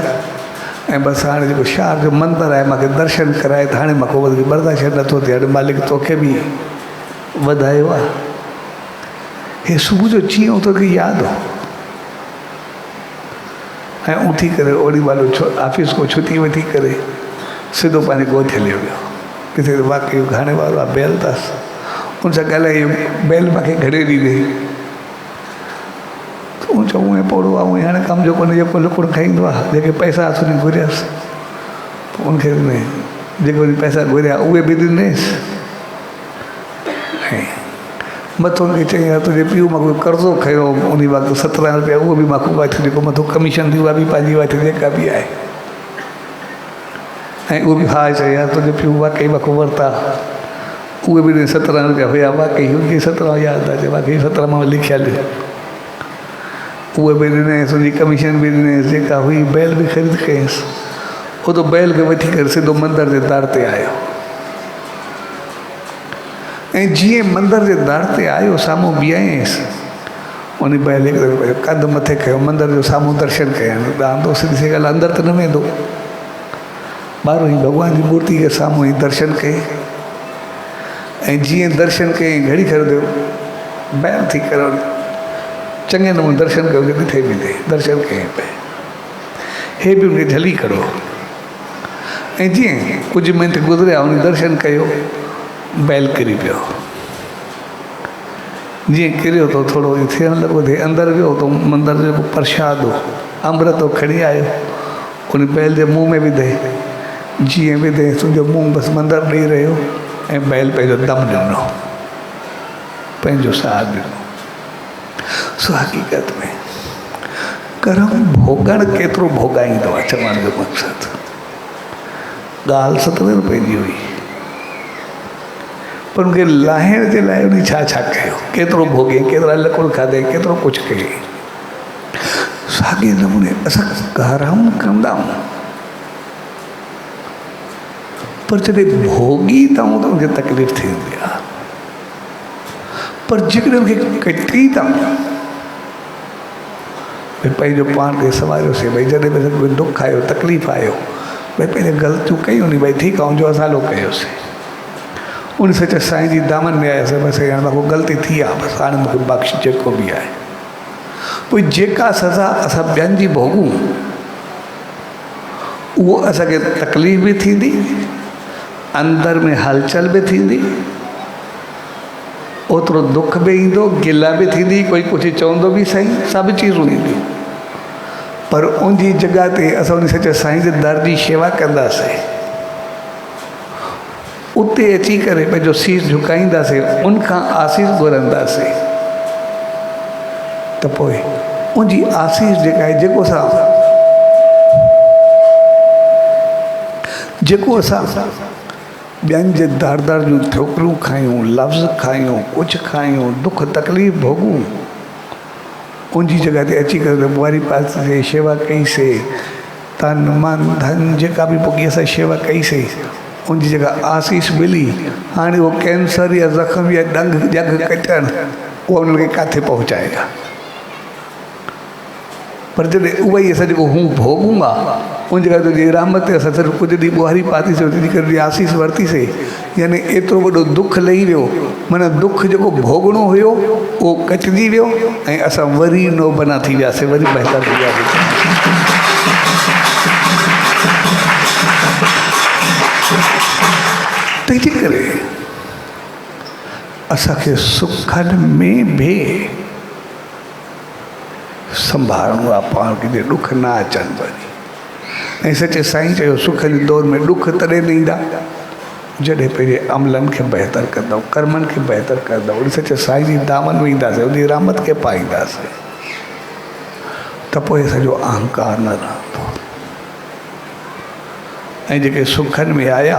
ऐं बसि हाणे जेको शहर जो मंदरु आहे मूंखे दर्शन कराए, त हाणे मां को वधीक बर्दाश्त नथो थिए। हाणे मालिक तोखे बि वधायो आहे। हे सुबुह जो चीअं तोखे यादि हो ऐं उथी करे ओड़ी महिल ऑफिस को छुटी वठी करे सिधो पंहिंजे ॻोठ हलियो वियो। किथे वाक़ई घाणे वारो आहे, बैल अथसि, उन सां ॻाल्हाए बैल मूंखे घणे ॾींदे। उन चयो ॾिठो उहे पोड़ो आहे उहे हाणे कम जो कोन्हे जेको लुकुड़ खाईंदो आहे जेके पैसा हथुनि घुरियसि पोइ उनखे जेके पैसा घुरिया उहे बि ॾिनेसि ऐं मथो हुनखे चई हा तुंहिंजे पीउ मां कोई कर्ज़ो खयो उन वक़्तु 17 रुपया उहो बि मां वठी जेको मथो कमीशन थी उहा बि पंहिंजी वठी जेका बि आहे ऐं उहो बि हा चई हा तुंहिंजे पीउ वाकई वखो वरिता उहे बि 17 रुपया हुया वाकई हुनखे 17 यादि आहे वाकई 17 मां लिखियल उहे बि ॾिनईसि उनजी कमीशन बि ॾिनईसि जेका हुई बैल बि ख़रीद कयसि उहो त बैल खे वठी करे सिधो मंदर जे दर ते आयो ऐं जीअं मंदर जे दर ते आयो साम्हूं बीहायसि उन बैल हिकु कद मथे कयो मंदर जो साम्हूं दर्शन कया ॾांदो सिधी सी ॻाल्हि अंदरि त न वेंदो ॿाहिरो ई भॻवान जी मूर्ति खे साम्हूं ई दर्शन कई ऐं जीअं दर्शन कई घड़ी खणंदो बैल थी करे चङे नमूने दर्शन कयो किथे बि दर्शन कयईं पिए हे बि उनखे झली खड़ो ऐं जीअं कुझु मिंट गुज़रिया उन दर्शन कयो बैल किरी पियो जीअं किरियो त थोरो थियणु लॻो थिए अंदरि वियो त मंदर जो प्रसाद हो अमृत खणी आयो उन बैल जे मुंहं में विधे जीअं विधे तुंहिंजो मुंहुं बसि मंदरु ॾेई रहियो ऐं बैल पंहिंजो दम ॾिनो पंहिंजो साह ॾिनो सो हक़ीक़त में कर्म भोगण केतिरो भोगाईंदो आहे चवण जो मक़सदु ॻाल्हि 17 रुपए जी हुई पर उनखे लाहिण जे लाइ उन छा छा कयो केतिरो भोगे केतिरा लकुड़ खाधे केतिरो कुझु कई साॻे नमूने असां कर्म कंदा आहियूं पर जॾहिं भोगी था त उनखे तकलीफ़ थींदी आहे पर जेकॾहिं उनखे कटी था भई पंहिंजो पाण खे संभालियोसीं भई जॾहिं बि कोई दुख आयो तकलीफ़ आयो भई पंहिंजे ग़लतियूं कयूं नी भई ठीकु आहे जो असां कयोसीं उन सच साईं जी दामन में आयासीं बसि हाणे मूंखे ग़लती थी आहे बसि हाणे मूंखे बख़्श जेको बि आहे पोइ जेका सज़ा असां ॿियनि जी भोगूं उहो असांखे तकलीफ़ बि थींदी अंदरि में हलचल बि थींदी ओतिरो दुख बि ईंदो गिला बि थींदी कोई कुझु चवंदो बि सही सभु चीज़ूं ईंदियूं पर उन जी जॻह ते असां उन सच साईं जे दर जी शेवा कंदासीं उते अची करे पंहिंजो शीश झुकाईंदासीं उनखां आसीस घुरंदासीं त पोइ उनजी आसीस जेका आहे जेको असां ॿियनि जे दर दर जूं ठोकरूं खायूं लफ़्ज़ खायूं कुझु खायूं दुख तकलीफ़ भोगूं उनजी जॻह ते अची करे वारी पासे शेवा कईसीं तन मन धन जेका बि पोइ असां शेवा कईसीं उनजी जॻह आसीस मिली हाणे उहो कैंसर या ज़ख़्म या ॾंग जग कटणु उहो उनखे किथे पहुचाएगा पर जॾहिं उहा ई असां जेको हूं भोगूं आहे उन जॻह ते रहमत असां सिर्फ़ु कुझु ॾींहुं ॿुहारी पातीसीं तंहिंजी करे आसीस वरितीसीं यानी एतिरो वॾो दुख लही वियो माना दुख जेको भोगणो हुयो उहो कटिजी वियो ऐं असां वरी नोबना थी वियासीं वरी बहितर थी वियासीं तंहिंजे करे असांखे सुखनि में बि संभालणो आहे पाण खे ॾुख न अचनि वरी ऐं सचे साईं चयो सुखनि जे दौर में ॾुख तॾहिं न ईंदा जॾहिं पंहिंजे अमलनि खे बहितर कंदव कर्मनि खे बहितर कंदव उन सचे साईं जी दामन में ईंदासीं उनजी रहमत खे पाईंदासीं त पोइ असांजो अहंकार न रहंदो ऐं जेके सुखनि में आया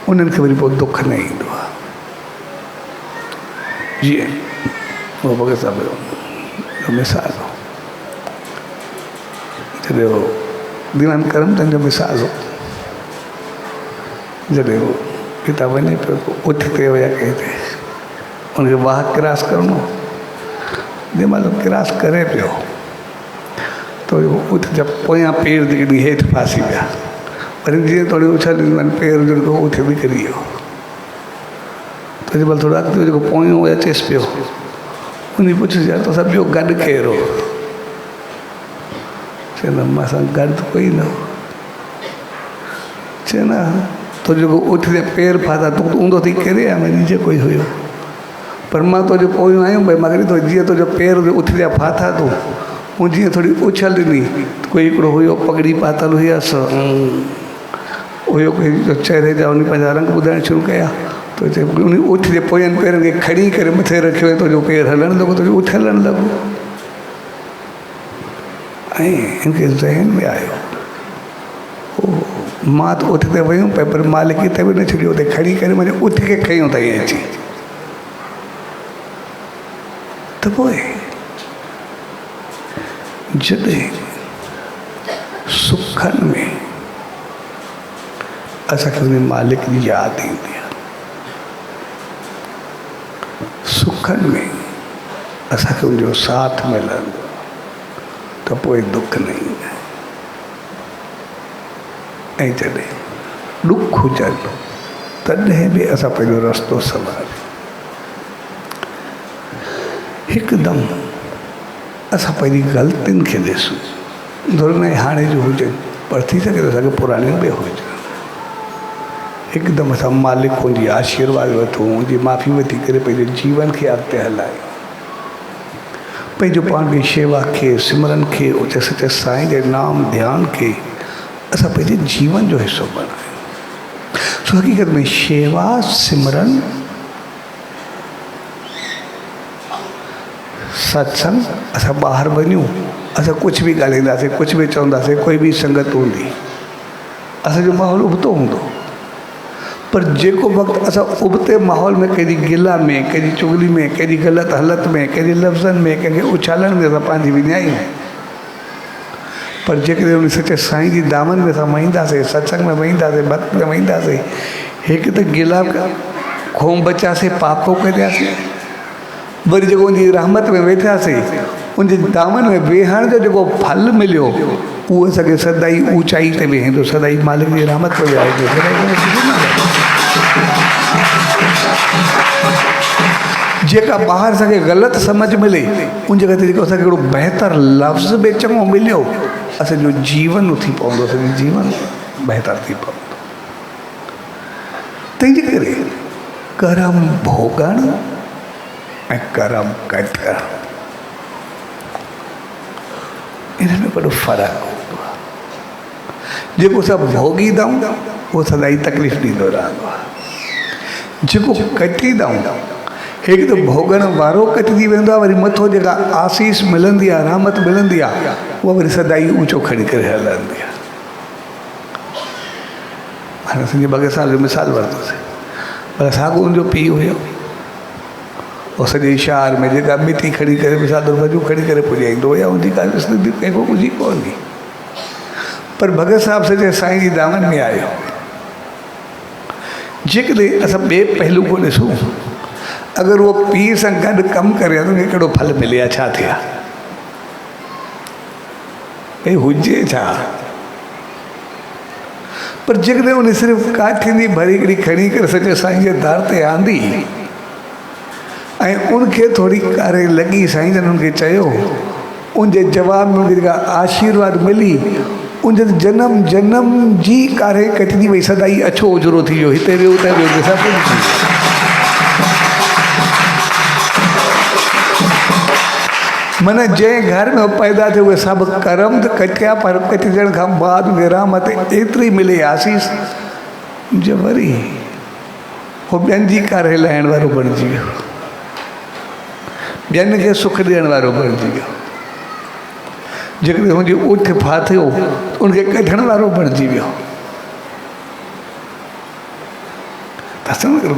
उन्हनि खे वरी पोइ दुख न ईंदो आहे जीअं उहो भॻत साहिब मिसाल हो जॾहिं उहो दीवान करमचंद जो मिसाल हो जॾहिं उहो पिता वञे पियो उठ ते विया कंहिं ते उनखे वाह क्रॉस करिणो जंहिं महिल क्रॉस करे पियो त उठ जा पोयां पेर ते केॾी हेठि फासी पिया वरी जीअं थोरी उछल पेर जो उठ बि किरी वियो त जंहिं महिल थोरो अॻिते जेको पोयों अचेसि पियो उन पुछियोसि यार तोसां ॿियो गॾु केरु हो चवंदा मां सां गॾु त कोई न हो चए न तो जेको उठ ते पेर फाथा तूं ऊंधो थी किरे या मुंहिंजी कोई हुयो पर मां तुंहिंजो पोयूं आहियूं भई मगरी तो जीअं तुंहिंजो पेर उथरिया फाथा तूं हूं जीअं थोरी उछल ॾिनी कोई हिकिड़ो हुयो पगड़ी पातल हुयसि हुयो कोई चहिरे जा उन पंहिंजा रंग ॿुधाइण शुरू कया तो उन उथरे पोयनि पेरनि खे खणी करे मथे रखियो ऐं तुंहिंजो पेर हलणु लॻो तुंहिंजो उछलणु लॻो ऐं हिनखे ज़हन में आयो मां त उठ ते वियुमि पिया पर मालिक हिते बि न छॾियो हुते खणी करे मुंहिंजे उठ खे खयूं अथई अची त पोइ जॾहिं सुखनि में असांखे हुन मालिक जी यादि ईंदी आहे सुखनि में असांखे हुनजो साथ मिलंदो त पोइ दुख न ईंदा ऐं जॾहिं ॾुख हुजनि तॾहिं बि असां पंहिंजो रस्तो संभालियूं हिकदमि असां पंहिंजी ग़लतियुनि खे ॾिसूं ज़रूरु हाणे जो हुजे पर थी सघे त असांखे पुराणियूं बि हुजनि हिकदमि असां मालिक जी आशीर्वाद वठूं उनजी माफ़ी वठी करे पंहिंजे जीवन खे अॻिते हलायूं पंहिंजो पाण खे शेवा खे सिमरन खे उते सचे साईं जे नाम ध्यान खे असां पंहिंजे जीवन जो हिसो बनायूं सो हक़ीक़त में शेवा सिमरन सत्संग असां ॿाहिरि वञूं असां कुझु बि ॻाल्हाईंदासीं कुझु बि चवंदासीं कोई बि संगत हूंदी असांजो माहौल उबतो हूंदो पर जेको वक़्तु असां उबते माहौल में कंहिंजी गिला में कंहिंजी चुगली में कंहिंजी ग़लति हालत में कंहिंजे लफ़्ज़नि में कंहिंखे उछालण में असां पंहिंजी विञायूं पर जेकॾहिं उन सचे साईं जी दामन में असां वहींदासीं सत्संग में वहींदासीं भक्त में वहींदासीं हिकु त गिला खोम बचासीं पापो करियासीं वरी जेको उनजी रहमत में वेठासीं उनजे दामन में वेहण जो जेको फल मिलियो उहो असांखे सदाई ऊचाई ते वेहंदो सदाई मालिक जी रहमत में वेहारींदो जेका ॿाहिरि असांखे ग़लति सम्झ मिले उन जॻह ते जेको असांखे हिकिड़ो बहितर लफ़्ज़ बि चङो मिलियो असांजो जीवन उथी पवंदो असांजो जीवन बहितर थी पवंदो तंहिंजे करे कर्म भोगणु ऐं कर्म कटणु इनमें वॾो फ़र्क़ु हूंदो आहे जेको सभु भोगींदा आहियूं उहो सदाई तकलीफ़ ॾींदो रहंदो आहे जेको कटींदा आहियूं हिकु त भोगण वारो कटिजी वेंदो आहे वरी मथो जेका आसीस मिलंदी आहे रहमत मिलंदी आहे उहा वरी सदाई ऊचो खणी करे हलंदी आहे हाणे असांजे 2 साल जो मिसाल वरितोसीं पर साॻियो उनजो पीउ हुयो उहो सॼे शहर में जेका मिटी खणी करे मिसाल वजू खणी करे पुॼाईंदो हुया उनजी ॻाल्हि ॾिसंदी कंहिंखो कुझु कोन हुई पर भगत साहिबु सॼे साईं जी दामन में आयो जेकॾहिं असां ॿिए पहलू को ॾिसूं अगरि उहो पीउ सां गॾु कमु करे त उनखे कहिड़ो फल मिले आहे छा थिया भई हुजे छा पर जेकॾहिं उन सिर्फ़ु काठियुनि जी भरी हिकिड़ी खणी करे सॼे साईं जे दर ते आंदी ऐं उनखे थोरी कारे लॻी साईं जन उनखे चयो उनजे जवाब में उनखे जेका आशीर्वाद मिली उनजे जनम जनम जी कारे कटिजी वई सदाई अछो उजरो थी वियो हिते वियो उते वियो सभु कुझु थी वियो माना जंहिं घर में पैदा थियो उहे सभु कर्म त कटिया पर कटिजण खां बाद रहमत एतिरी मिले आसीस जो वरी उहो ॿियनि जी कारे लाहिण वारो बणिजी वियो ॿियनि खे सुख ॾियण वारो बणिजी वियो जेकॾहिं हुनजी उठ फाथियो उनखे कढण वारो बणिजी वियो त सम्झो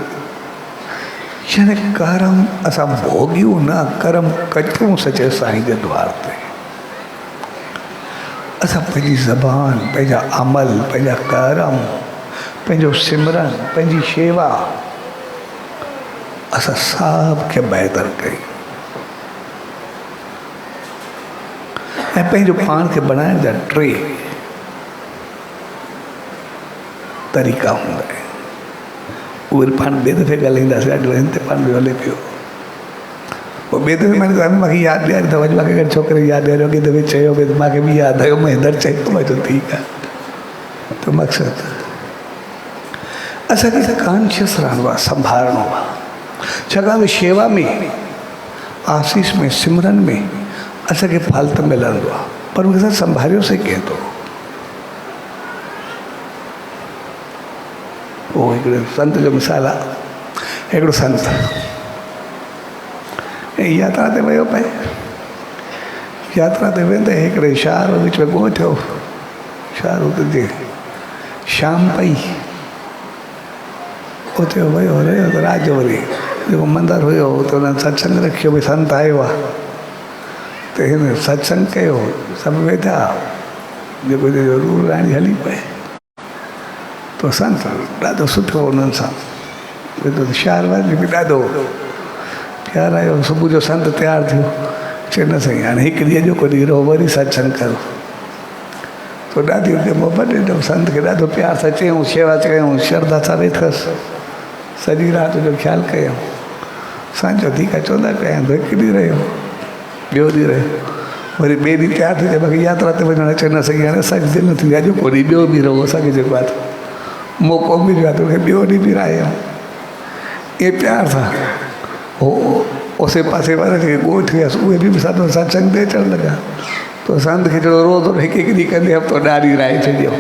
यानी कर्म असां भोगियूं न कर्म कटियूं सचे साईं जे द्वार ते असां पंहिंजी ज़बान पंहिंजा अमल पंहिंजा कर्म पंहिंजो सिमरन पंहिंजी शेवा असां सभ खे बहितर कयूं ऐं पंहिंजो पाण खे बणाइण जा 3 तरीक़ा हूंदा आहिनि उहे पाण ॿिए दफ़े ॻाल्हाईंदासीं अॼु हिन ते पाण हले पियो पोइ ॿिए दफ़े मां मूंखे यादि ॾियारे त वरी मूंखे छोकिरे यादि ॾियारियो अॻे दफ़े चयो भई मूंखे बि यादि आयो महेंद्र चयो मां चयो ठीकु आहे त मक़सदु असांखे कॉन्शियस रहणो आहे संभालणो आहे छाकाणि शेवा में, आशीष में, सिमरन में असांखे फल त मिलंदो आहे, पर उनखे असां संभालियोसीं कीअं थो। उहो हिकिड़े संत जो मिसाल आहे। हिकिड़ो संत यात्रा ते वियो पए, यात्रा ते वेंदे हिकिड़े शहर विच में ॻोठु थियो। शहर उते जे शाम पई, उते वियो रहियो त राति जो वरी जेको मंदरु हुयो उते हुननि सत्संग रखियो, भई संत आयो आहे त हिन सत्संग कयो, सभु वेठा, जेको रूल राणी हली पए। तो संत ॾाढो सुठो हुननि सां वेठो, शहर वारनि बि ॾाढो प्यार आयो। सुबुह जो संत तयारु थियो, चए न साईं हाणे हिकु ॾींहं जो को ॾींहुं रहो, वरी सत्संग करो। तो ॾाढी हुते मोहबत ॾिनो, संत खे ॾाढो प्यार सां चयूं, शेवा कयूं, श्रद्धा सां वेठसि, सॼी राति जो ख़्यालु कयूं। सांचो ठीकु आहे, चवंदा पिया आहिनि हिकु ॾींहुं रहियो, ॿियो ॾींहुं रहियो, वरी ॿिए ॾींहुं तयारु थी, बाक़ी यात्रा ते वञणु अचे न साईं हाणे असांजी दिलि न थींदी, अॼु को ॾींहुं ॿियो बि रहो, असांखे जेको आहे मौक़ो मिलियो आहे त उनखे ॿियो ॾींहुं बि रहियो। इहे प्यार सां हो उसे पासे वारे खे ॻोठु वियसि, उहे बि साधो सत्संग ते अचणु लॻा। तो संत खे चयो रोज़ हिकु हिकु ॾींहुं कंदे हफ़्तो ॾाढी राहे छॾियो।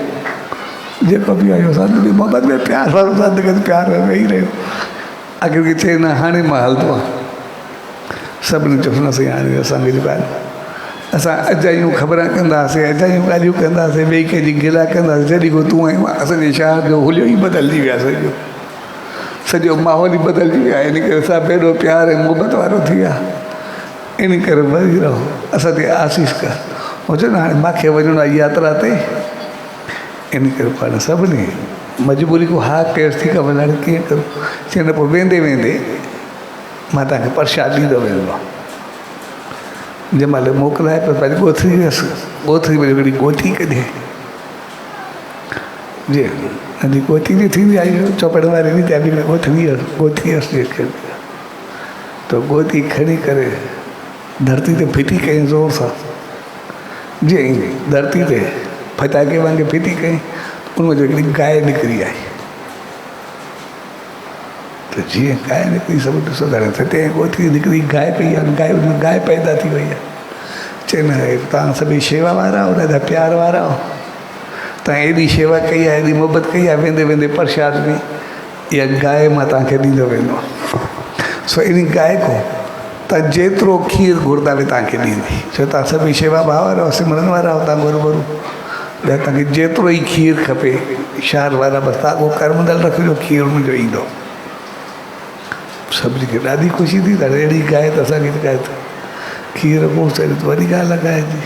जेको बि आयो संत बि मोहबत में प्यार वारो संत खे प्यार में वेही रहियो। आख़िर चए न हाणे मां हलंदो आहियां। सभिनी चयो न साईं हाणे असांखे जेको आहे असां अजायूं ख़बरां कंदासीं, अजायूं ॻाल्हियूं कंदासीं, ॿिए कंहिंजी गिला कंदासीं, जॾहिं को तूं आई असांजे शहर जो हुलियो ई बदिलजी विया, सॼो माहौल ई बदिलजी वियो आहे। इन करे सभु एॾो प्यार ऐं मोहबत वारो थी विया। इन करे वरी रहो, असां ते आशीष कर। हुजे न हाणे मूंखे वञिणो आहे यात्रा ते, इन करे पाण सभिनी मजबूरी को हा कयोसीं थी ख़बर हाणे कीअं करूं। चए न पोइ वेंदे वेंदे मां तव्हांखे प्रसाद ॾींदो वेंदो। जंहिं महिल मोकिलाए पियो पंहिंजी ॻोथरी वियसि, ॻोथरी में हिकिड़ी ॻोठी कढे, जी नंढी ॻोठी बि थींदी आहे चौपड़ वारी बि त्या बि ॻोथरी हुअसि जेके त ॻोठी खणी करे धरती ते फिटी कयईं ज़ोर सां। जीअं धरती ते फटाके वांगुरु फिटी कयईं, उनमें जो हिकिड़ी गांइ निकिरी आई। तो जीअं गांइ निकिरी सभु ॾिसो था सटे ॻोठी निकिरी गांइ पई आहे, गांइ में गांइ पैदा थी वई आहे। चए न तव्हां सभई शेवा वारा हो, ॾाढा प्यार वारा हो, तव्हां एॾी शेवा कई आहे, एॾी मोहबत कई आहे, वेंदे वेंदे प्रसाद में इहा गांइ मां तव्हांखे ॾींदो वेंदो। सो इन गांइ को तव्हां जेतिरो खीर घुरंदा वे तव्हांखे ॾींदी। छो तव्हां सभई शेवा भाव वारा हो, सिमरन वारा हो, तव्हां गुरू तव्हांखे जेतिरो ई खीर खपे, शहर वारा बसि तव्हां उहो करमंदल रखिजो, खीर मुंहिंजो ईंदो। सभिनी खे ॾाढी ख़ुशी थी, त अहिड़ी गांइ त असांखे गांइ त खीर पोइ त वरी ॻाल्हि आहे गांइ जी,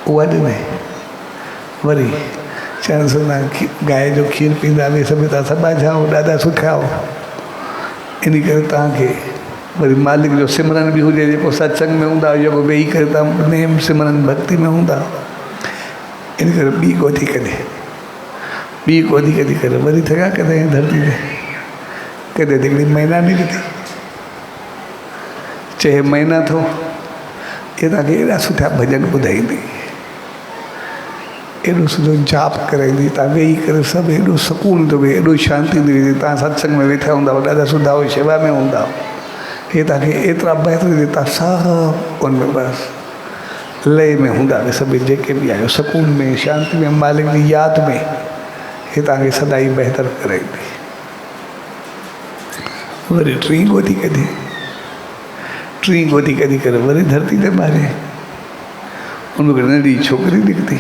उहा ॾिने वरी चवनि सदा गांइ जो खीर पींदा वे सभु तव्हां सभा जाओ, ॾाढा सुठा हो। इन करे तव्हांखे वरी मालिक जो सिमरन बि हुजे, जेको सत्संग में हूंदा, जेको वेही करे तव्हां नेम सिमरन भक्ति में हूंदा। इन करे ॿी ॻोठी कढे, ॿी ॻोठी कढी करे वरी थका कॾहिं धरती ते कॾहिं हिकिड़ी महीना निकिती। चए महीना थो ये तव्हांखे एॾा सुठा भॼन ॿुधाईंदी, एॾो सुठो जाप कराईंदी, तव्हां वेही करे सभु एॾो सुकून थो वेहे, एॾो शांती थी वेंदी। तव्हां सत्संग में वेठा हूंदा, ॾाढा सुठा हो, शेवा में हूंदा, हे तव्हांखे एतिरा बहितरीन तव्हां सभु उनमें बसि लय में हूंदा वे, सभु जेके बि आहियो सुकून में, शांति में, मालिक जी यादि में, हे तव्हांखे सदाई बहितर कराईंदी। वरी टी ॻोठी कढी, टी ॻोठी कढी करे वरी धरती ते मारे, उनखे नंढी छोकिरी निकिती।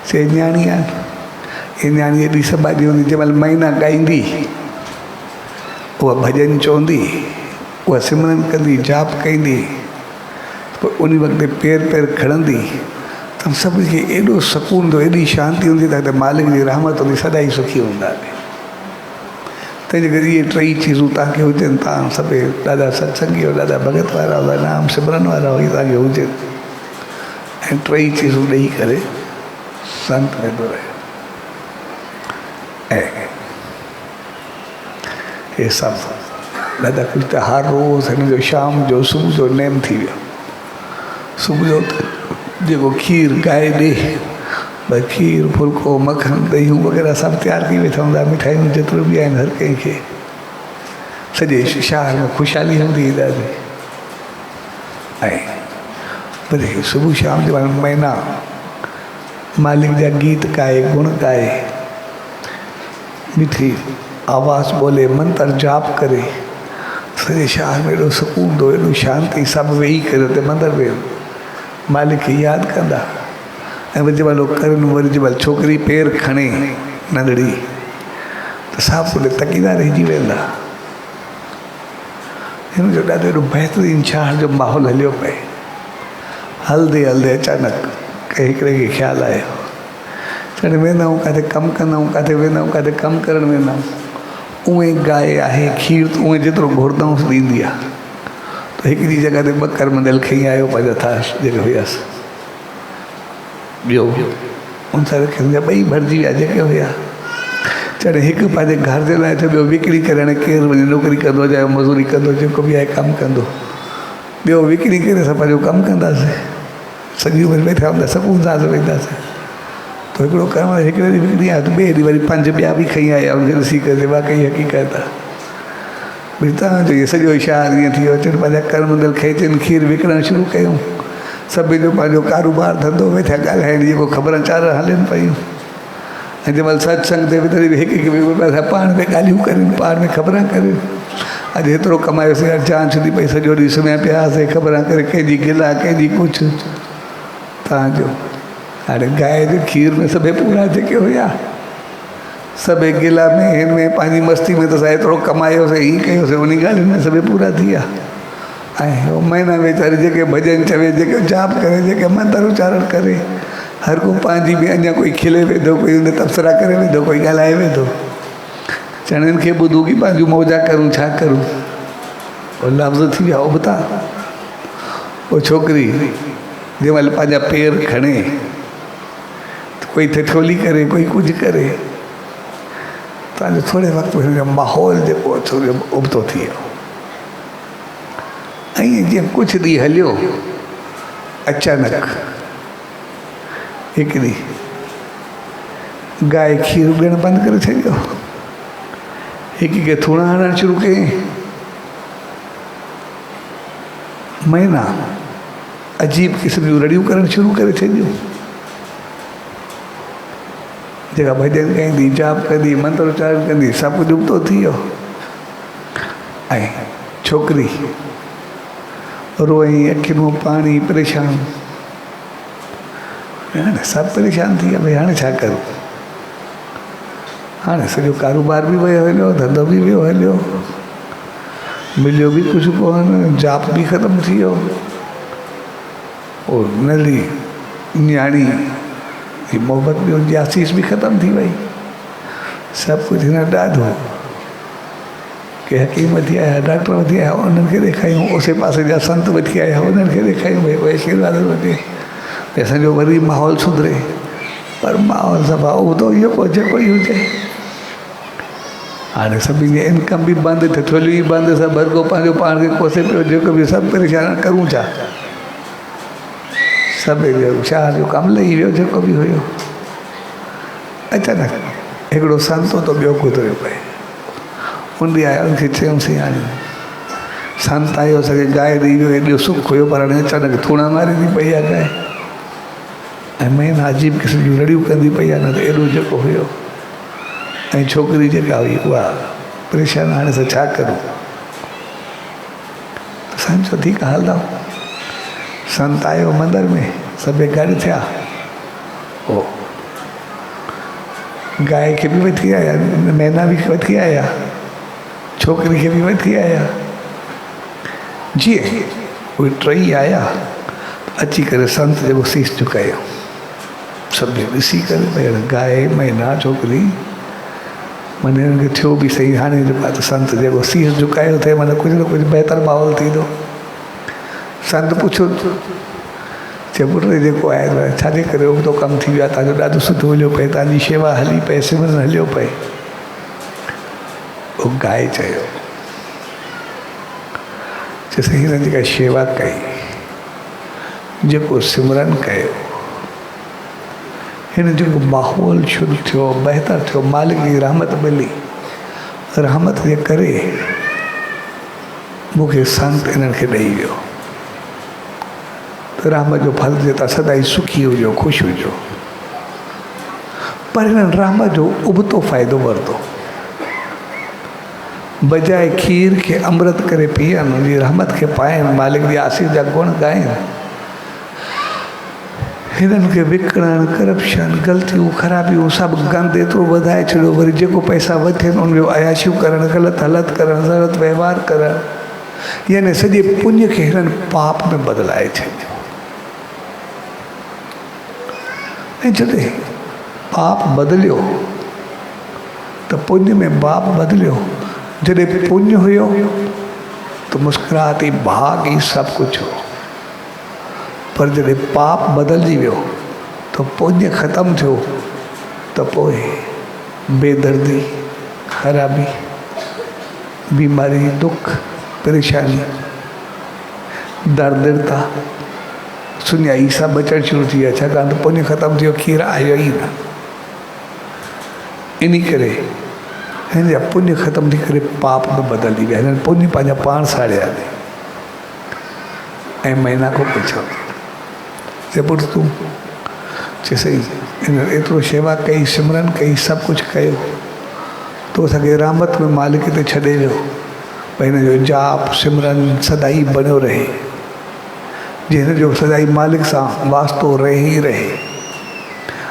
चए न्याणी आहे, हे न्याणी एॾी सभाॼी हूंदी, जंहिं महिल महीना ॻाईंदी उहा भॼन चवंदी, उहा सिमरन कंदी, जाप कंदी, पोइ उन वक़्तु पेर पेर खणंदी, त सभिनी खे एॾो सुकून थो, एॾी शांती हूंदी त मालिक जी रहमत हूंदी, सदाई सुखी हूंदा। तंहिंजे करे इहे टई चीज़ूं तव्हांखे हुजनि, तव्हां सभु ॾाढा सत्संगी हो, ॾाढा भॻत वारा हुआ, नाम सिमरन वारा हुई, तव्हांखे हुजनि। ऐं टई चीज़ूं ॾेई करे संत वेंदो रहे। ऐं हे सभु ॾाढा कुझु त हर रोज़ु हिन जो शाम जो सुबुह जो नेम थी वियो। सुबुह जो जेको खीर गांइ ॾे, भई खीर फुल्को मखण ॾहियूं वग़ैरह सभु तयारु थी वेठा हूंदा, मिठाइयूं जेतिरो बि आहिनि हर कंहिंखे सॼे शहर में ख़ुशहाली हूंदी ॾाढी। ऐं वरी सुबुह शाम जो महीना मालिक जा गीत गाए, गुण गाए, मिठी आवाज़ बोले, मंत्र जाप करे, सॼे शहर में एॾो सुकून थो, एॾो शांती, सभु वेही करे हुते मंदर में मालिक खे यादि कंदा। ऐं वरी जंहिंमहिल करनि, वरी जंहिंमहिल छोकिरी पेर खणे नंढड़ी, त सभु तकीदा रहिजी वेंदा। हिन जो ॾाढो एॾो बहितरीनु शहर जो माहौल हलियो पए। हलंदे हलंदे अचानक कंहिं हिकिड़े खे ख़्यालु आयो, चवणु वेंदा आहियूं किथे कमु कंदा आहियूं, किथे वेंदा आहियूं, किथे कमु करणु वेंदा आहियूं, उहे गांइ आहे, खीर त उहे जेतिरो घुरंदा आहियूं ॾींदी आहे। त हिकिड़ी जॻह ते 2 करमंडल खई आयो पंहिंजा थाश जेके हुयसि। ॿियो उन सां जा 2 भरिजी विया जेके हुया। चढ़े हिकु पंहिंजे घर जे लाइ, ॿियो विकिणी करे, हाणे केरु वञे नौकिरी कंदो, चाहे मज़ूरी कंदो, जेको बि आहे कमु कंदो, ॿियो विकिणी करे असां पंहिंजो कमु कंदासीं, सॼी उमिरि वेठा हूंदा, सुकून सां वेंदासीं। त हिकिड़ो कमु हिकिड़े ॾींहुं विकिणी आयो, त ॿिए ॾींहुं वरी 5 ॿिया बि खई आया, उनखे ॾिसी करे वाक़ई हक़ीक़त आहे। भई तव्हांजो इहो सॼो शहर ईअं थी वियो, अचनि पंहिंजा करमंडल खेचनि, खीर विकिणणु शुरू कयूं, सभिनी जो पंहिंजो कारोबार धंधो वेठा ॻाल्हाइनि, जेको ख़बरचार हलनि पियूं। ऐं जंहिंमहिल सत्संग ते तॾहिं बि हिकु ॿिए पाण में ॻाल्हियूं कनि, पाण में ख़बरां कनि। अॼु हेतिरो कमायोसीं, अॼु जान छुटी पई, सॼो ॾींहुं सुम्हिया पियासीं, ख़बरां करे, कंहिंजी गिला, कंहिंजी कुझु। तव्हांजो हाणे गांइ जे खीर में सभई पूरा जेके हुया, सभई गिला में, हिन में पंहिंजी मस्ती में त असां एतिरो कमायोसीं, हीअं कयोसीं, उन ॻाल्हियुनि में सभई पूरा थी विया। ऐं उहो महीना वीचारे जेके भॼन चवे, जेके जाप करे, जेके मंत्र उच्चारण करे, हर को पंहिंजी बि अञा कोई खिले वेंदो, कोई उन तबसरा करे वेंदो, कोई ॻाल्हाए वेंदो। चणनि खे ॿुधूं की पंहिंजूं मौजा करूं, छा करूं। उहो लफ़्ज़ थी विया उबता। उहो छोकिरी जंहिंमहिल पंहिंजा पेर खणे, कोई ठठोली करे, कोई कुझु करे, तव्हांजो थोरे वक़्त में हिन माहौल जेको थोरो उबतो थी वियो। ऐं जीअं कुझु ॾींहुं हलियो, अचानक हिकिड़ी गांइ खीर ॾियणु बंदि करे छॾियो, हिक खे थूणा हणणु शुरू कयईं। महीना अजीब क़िस्म जूं रड़ियूं करणु शुरू करे छॾियूं। जेका भॼन गाईंदी, जाप कंदी, मंत्र उच्चारण कंदी, सभु कुझु उबतो थी वियो। ऐं छोकिरी रोई, अखियुनि मां पाणी, परेशान। हाणे सभु परेशान थी विया, भई हाणे छा करूं। हाणे सॼो कारोबार बि वियो हलियो, धंधो बि वियो हलियो, मिलियो बि कुझु कोन, जाप बि ख़तमु थी वियो। और नंढी न्याणी जी मोहबत बि, उनजी आसीस बि ख़तमु थी वई। सभु कुझु हिन ॾाढो के हकीम वठी आया, डॉक्टर वठी आया, उन्हनि खे ॾेखारियूं, ओसे पासे जा संत वठी आया, उन्हनि खे ॾेखारियूं, भई कोई आशीर्वाद वठे, भई असांजो वरी माहौल सुधरे। पर माहौल सभा उबतो इहो पोइ जेको ई हुजे। हाणे सभिनी जी इनकम बि बंदि, ठठोलियूं बि बंदि, सभु हर को पंहिंजो पाण खे कोसे पियो, जेको बि सभु परेशान, करूं छा। सभु शहर जो कमु लही वियो, जेको बि हुयो। अचानक हिकिड़ो संत तो ॿियो गुज़रियो पए। उन ॾींहुं आया, उनखे चयूंसीं, हाणे संत आयो, सॼे गांइ ॾेई वियो, एॾो सुख हुयो, पर हाणे अचानक थूणा मारींदी पई आहे गांइ, ऐं महीना अजीब क़िस्म जूं रड़ियूं कंदी पई आहे, न त एॾो जेको हुयो। ऐं छोकिरी जेका हुई उहा परेशान, हाणे असां छा करूं। सम्झो ठीकु आहे, हलंदा। संत आयो मंदर में, सभई गॾु थिया, ओ गांइ खे बि वठी आया, मैना बि वठी आया, छोकिरी खे बि वठी आया। जीअं उहे टई आया, अची करे संत जेको सीस झुकायो, सभु ॾिसी करे, भई गांइ, मैना, छोकिरी, माने हुनखे थियो बि सही। हाणे त संत जेको सीस झुकायो थिए, माना कुझु न कुझु बहितर माहौल थींदो। संत पुछो, चए पुट जेको आहे छाजे करे उबतो कमु थी वियो आहे, तव्हांजो ॾाढो सुठो हलियो पए, तव्हांजी शेवा हली पए, सिमरन हलियो पए। उहो गांइ चयो, चएसि हिन जेका शेवा कई, जेको सिमरन कयो, हिन जेको माहौल शुरू थियो, बहितर थियो, मालिक जी रहमत मिली, रहमत जे करे मूंखे संत इन्हनि खे ॾेई वियो त राम जो फल देता सदाई सुखी हुजो ख़ुशि हुजो। पर हिननि राम जो उबतो फ़ाइदो वरितो, बजाए खीर खे अमृत करे पीअनि, उनजी रहमत खे पाइनि, मालिक जी आसीस जा गुण ॻाइनि, हिननि खे विकिणणु, करप्शन, ग़लतियूं, ख़राबियूं सभु गंद एतिरो वधाए छॾियो। वरी जेको पैसा वठनि उन जो अयाशियूं करणु, ग़लति हलत करणु, ग़लति व्यवहार करणु, यानी सॼे पुण्य खे हिननि पाप में बदिलाए छॾियो। ऐं जॾहिं पाप बदिलियो त पुण्य में पाप बदिलियो। जॾहिं पुण्य हुयो त मुस्कुराहट ई भाग ई सभु कुझु हो, पर जॾहिं पाप बदिलजी वियो त पुण्य ख़तमु थियो त पोइ बेदर्दी, ख़राबी, बीमारी, दुख, परेशानी, दर्दिरता, सुञाई सभु अचणु शुरू थी विया। छाकाणि त पुण्य ख़तमु थियो, खीर आयो ई न। इन करे हिन जा पुण्य ख़तमु थी करे पाप में बदिलजी विया। हिननि पुण्य पंहिंजा पाण साड़िया ऐं मैना खां पुछो जे पुटु तूं चए सही हिन एतिरो शेवा कई, सिमरन कई, सभु कुझु कयो, तो असांखे रहमत में मालिक ते छॾे वियो भई हिन जो जाप सिमरन सदाई बणियो रहे, जे हिन जो सदाई मालिक सां वास्तो रहे ई रहे।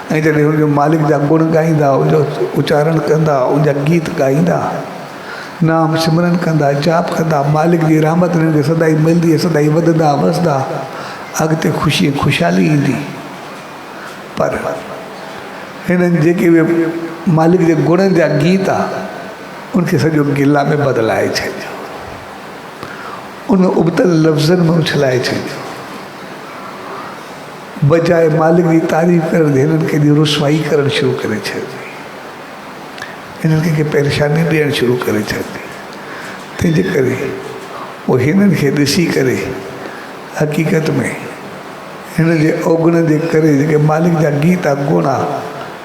ऐं जॾहिं हुनजो मालिक जा गुण ॻाईंदा, उनजो उचारण कंदा, उनजा गीत ॻाईंदा, नाम सिमरन कंदा, जाप कंदा, मालिक जी रहमत हिननि खे सदाई मिलंदी, सदाई वधंदा वसंदा, अॻिते ख़ुशी ख़ुशहाली ईंदी। पर हिननि जेके बि मालिक जे गुणनि जा गीत आहे उनखे सॼो गिला में बदिलाए छॾियो, उन उबतल लफ़्ज़नि में उछलाए छॾियो। बजाए मालिक जी तारीफ़ करण जे हिननि खे रुसवाई करणु शुरू करे छॾी, हिननि खे परेशानी ॾियणु शुरू करे छॾी। तंहिंजे करे पोइ हिननि खे ॾिसी करे हक़ीक़त में हिन जे अवगुण जे करे जेके मालिक जा गीत आहे, गुण आहे,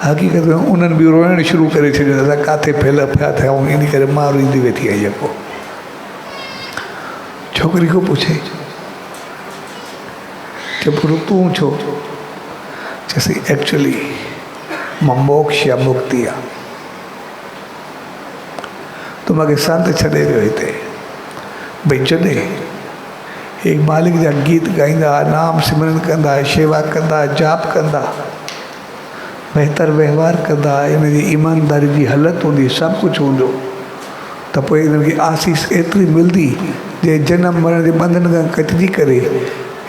हक़ीक़त में उन्हनि बि रोइणु शुरू करे छॾियो। असां किथे फैल पिया थिया ऐं इन करे मां रोईंदी वेठी आई पोइ छोकिरी खां पुछे कि पुरु तूं छो? चएसि एक्चुअली मां मोक्ष या मुक्ति आहे, तो मूंखे संत छॾे वियो हिते भई जॾहिं हे मालिक जा गीत ॻाईंदा, नाम सिमरन कंदा, शेवा कंदा, जाप कंदा, बहितर व्यवहार कंदा, इन जी ईमानदारी जी हालत हूंदी, सभु कुझु हूंदो, त पोइ इन्हनि खे आसीस एतिरी मिलंदी जे जनम मरण जे बंधन खां कटिजी करे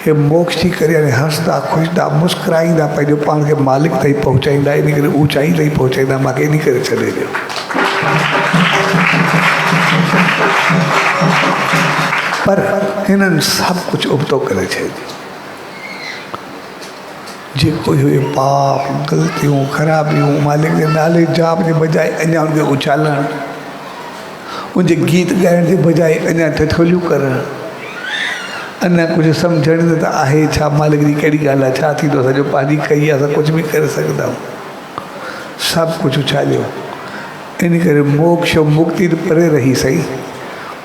हे मोक्ष थी करे हाणे हंसदा, ख़ुशदा, मुस्कुराईंदा, पंहिंजो पाण खे मालिक ताईं पहुचाईंदा, इन करे ऊचाई ताईं पहुचाईंदा। मूंखे इन करे छॾे ॾियो। पर हिननि सभु कुझु उबतो करे छॾियो। जेको हुए पाप, ग़लतियूं, ख़राबियूं, मालिक जे नाले जाप जे बजाए अञा उनखे उछालणु, उनजे गीत ॻाइण जे बजाए अञा ठठोलियूं करणु, अञा कुझु सम्झण में त आहे छा, मालिक जी कहिड़ी ॻाल्हि आहे, छा थींदो, सॼो पंहिंजी कई आहे, असां कुझु बि करे सघंदा आहियूं, सभु कुझु उछालियो। इन करे मोक्ष मुक्ति त परे रही सही,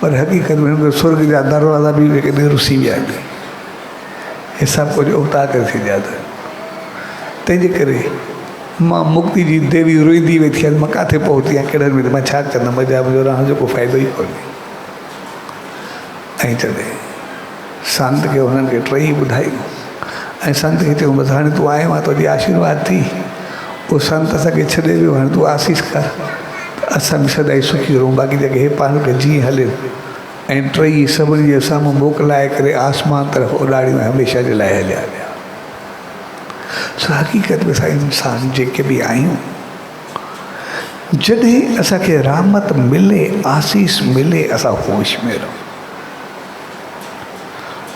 पर हक़ीक़त में हुनखे स्वर्ग जा दरवाज़ा बि जेके रुसी विया आहिनि, हे सभु कुझु उबता करे छॾिया अथनि। तंहिंजे करे मां मुक्ति जी देवी रोईंदी वेठी आहियां, मां किथे पहुती आहियां, कहिड़े में मां छा कंदमि, मज़ा मुंहिंजो रहण जो को फ़ाइदो ई कोन्हे। ऐं जॾहिं संत खे हुननि खे टई ॿुधाई ऐं संत खे चयो बसि हाणे तूं आयो आहे, तुंहिंजी आशीर्वाद थी, उहो संत असांखे छॾे वियो, हाणे तूं आसीस कर, असां बि सदाई सुखी रहूं, बाक़ी जेके हे पाण खे जीअं हले। ऐं टई सभिनी जे साम्हूं मोकिलाए करे आसमान तरफ़ उॾाड़ियूं, हमेशह जे लाइ हलिया विया। सो हक़ीक़त में असां इंसान जेके बि आहियूं, जॾहिं असांखे रहमत मिले, आसीस मिले, असां होश में रहूं।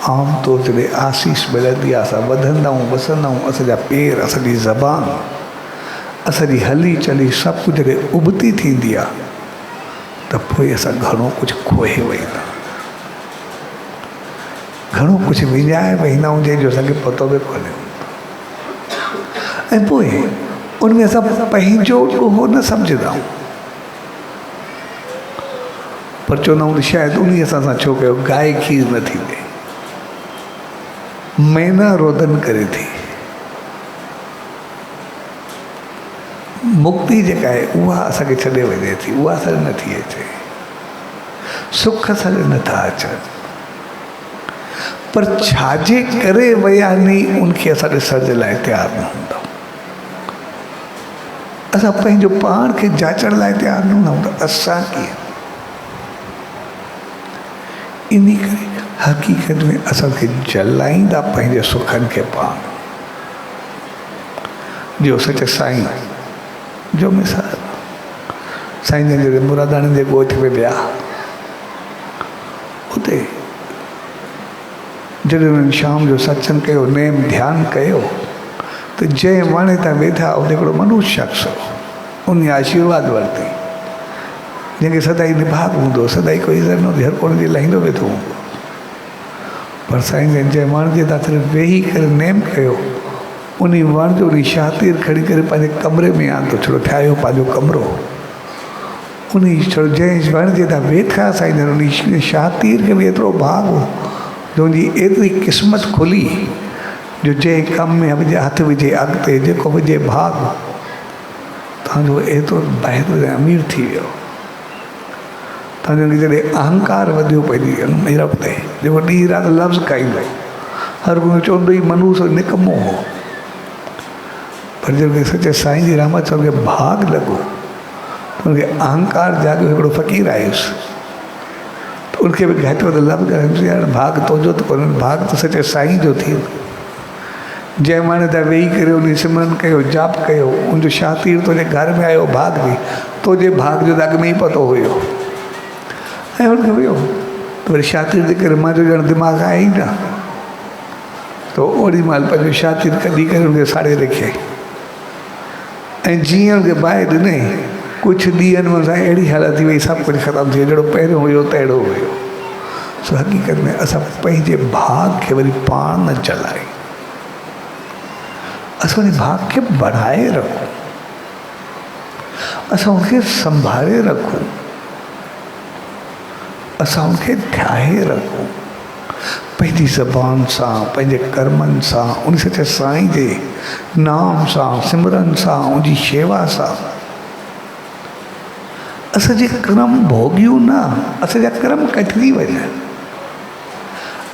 आम तौर ते आसीस मिलंदी आहे, असां वधंदा आहियूं, वसंदा आहियूं, असांजा पेर, असांजी ज़बान, असांजी हली चली सभु कुझु जॾहिं उबती थींदी आहे त पोइ असां घणो कुझु खोए वेंदा, घणो कुझु विञाए वेंदा आहियूं जंहिंजो असांखे पतो बि कोन्हे। ऐं पोइ उनमें असां पंहिंजो उहो न सम्झंदा आहियूं, पर चवंदा आहियूं शायदि उन सां छो कयो। गांइ खीर न थी ॾे, मैना रोदन करे थी। मुक्ति जेका आहे उहा असांखे छॾे वञे थी, उहा असांखे नथी अचे। सुख असांखे नथा अचनि, पर छाजे करे विया नी उनखे असां ॾिसण जे लाइ तयारु न हूंदा। असां पंहिंजो पाण खे जाचण लाइ तयारु न हूंदा असां कीअं। इन करे हक़ीक़त में असांखे जलाईंदा पंहिंजे सुखनि खे पाण। जो सच साईं जो मिसाल, साईं जन जॾहिं मुरादाणियुनि जे ॻोठ में विया, उते जॾहिं उन्हनि शाम जो सत्संग कयो, नेम ध्यानु कयो, त जंहिं वण तां वेठा उते हिकिड़ो मनुष्य शख़्स हो। उन आशीर्वाद वरिती, जंहिंखे सदाई निभाग हूंदो, सदाई कोई इज़त न हूंदी, हर कोन जे लाहींदो वेठो हूंदो। पर साईं जन जंहिं वण जे तां सिर्फ़ु वेही करे नेम कयो, उन वण जो उन शातिर खणी करे पंहिंजे कमरे में आंदो, छो ठाहियो पंहिंजो कमरो। उन छो जंहिं वण जे तां वेठा साईं जन उन शातिर खे बि एतिरो भाग हो, जो उनजी एतिरी क़िस्मत खुली, जो जंहिं कम में हथ विझे अॻिते जेको विझे भाग, तव्हांजो एतिरो ॿाहिरि अमीर थी वियो। तव्हांजो जॾहिं अहंकार वधियो पंहिंजी हिरप ते, जेको ॾींहुं राति लफ़्ज़ खाईंदो, हर कोई चवंदो ई मनुष्य निकमो हो। पर जॾहिं सचे साईं जी रहमत सां उनखे भाग लॻो, त उनखे अहंकार जाॻियो। हिकिड़ो फ़क़ीर आयुसि, त उनखे बि घटि वधि लफ़्ज़ करे भाग तुंहिंजो त कोन्हे, भाग त सचे साईं जो थी। जंहिं वण ते वेही करे उन सिमरन कयो, जाप कयो, उनजो शातिर तुंहिंजे घर में आयो, भाग बि तुंहिंजे भाग जो त अॻु में ई पतो हुयो। ऐं उनखे वियो त वरी शातिर जे करे मुंहिंजो ॼण दिमाग़ आहे ई न, त ओॾी महिल पंहिंजो शातिर कढी करे उनखे साड़े रखियईं। ऐं जीअं उनखे बाहि ॾिनई, कुझु ॾींहंनि में असां अहिड़ी हालत थी वई, सभु कुझु ख़तमु थी वियो, जहिड़ो पहिरियों हुयो तहिड़ो हुयो। सो हक़ीक़त में असां पंहिंजे भाग खे वरी पाण न जलायूं, असां उन भाग खे बढ़ाए रखूं, असां उनखे संभाले रखूं, असां उनखे ठाहे रखूं, पंहिंजी ज़बान सां, पंहिंजे कर्मनि सां, उन सचे साईं जे नाम सां, सिमरन सां, उनजी शेवा सां। असांजे कर्म भोगियूं न, असांजा कर्म कटिजी वञनि।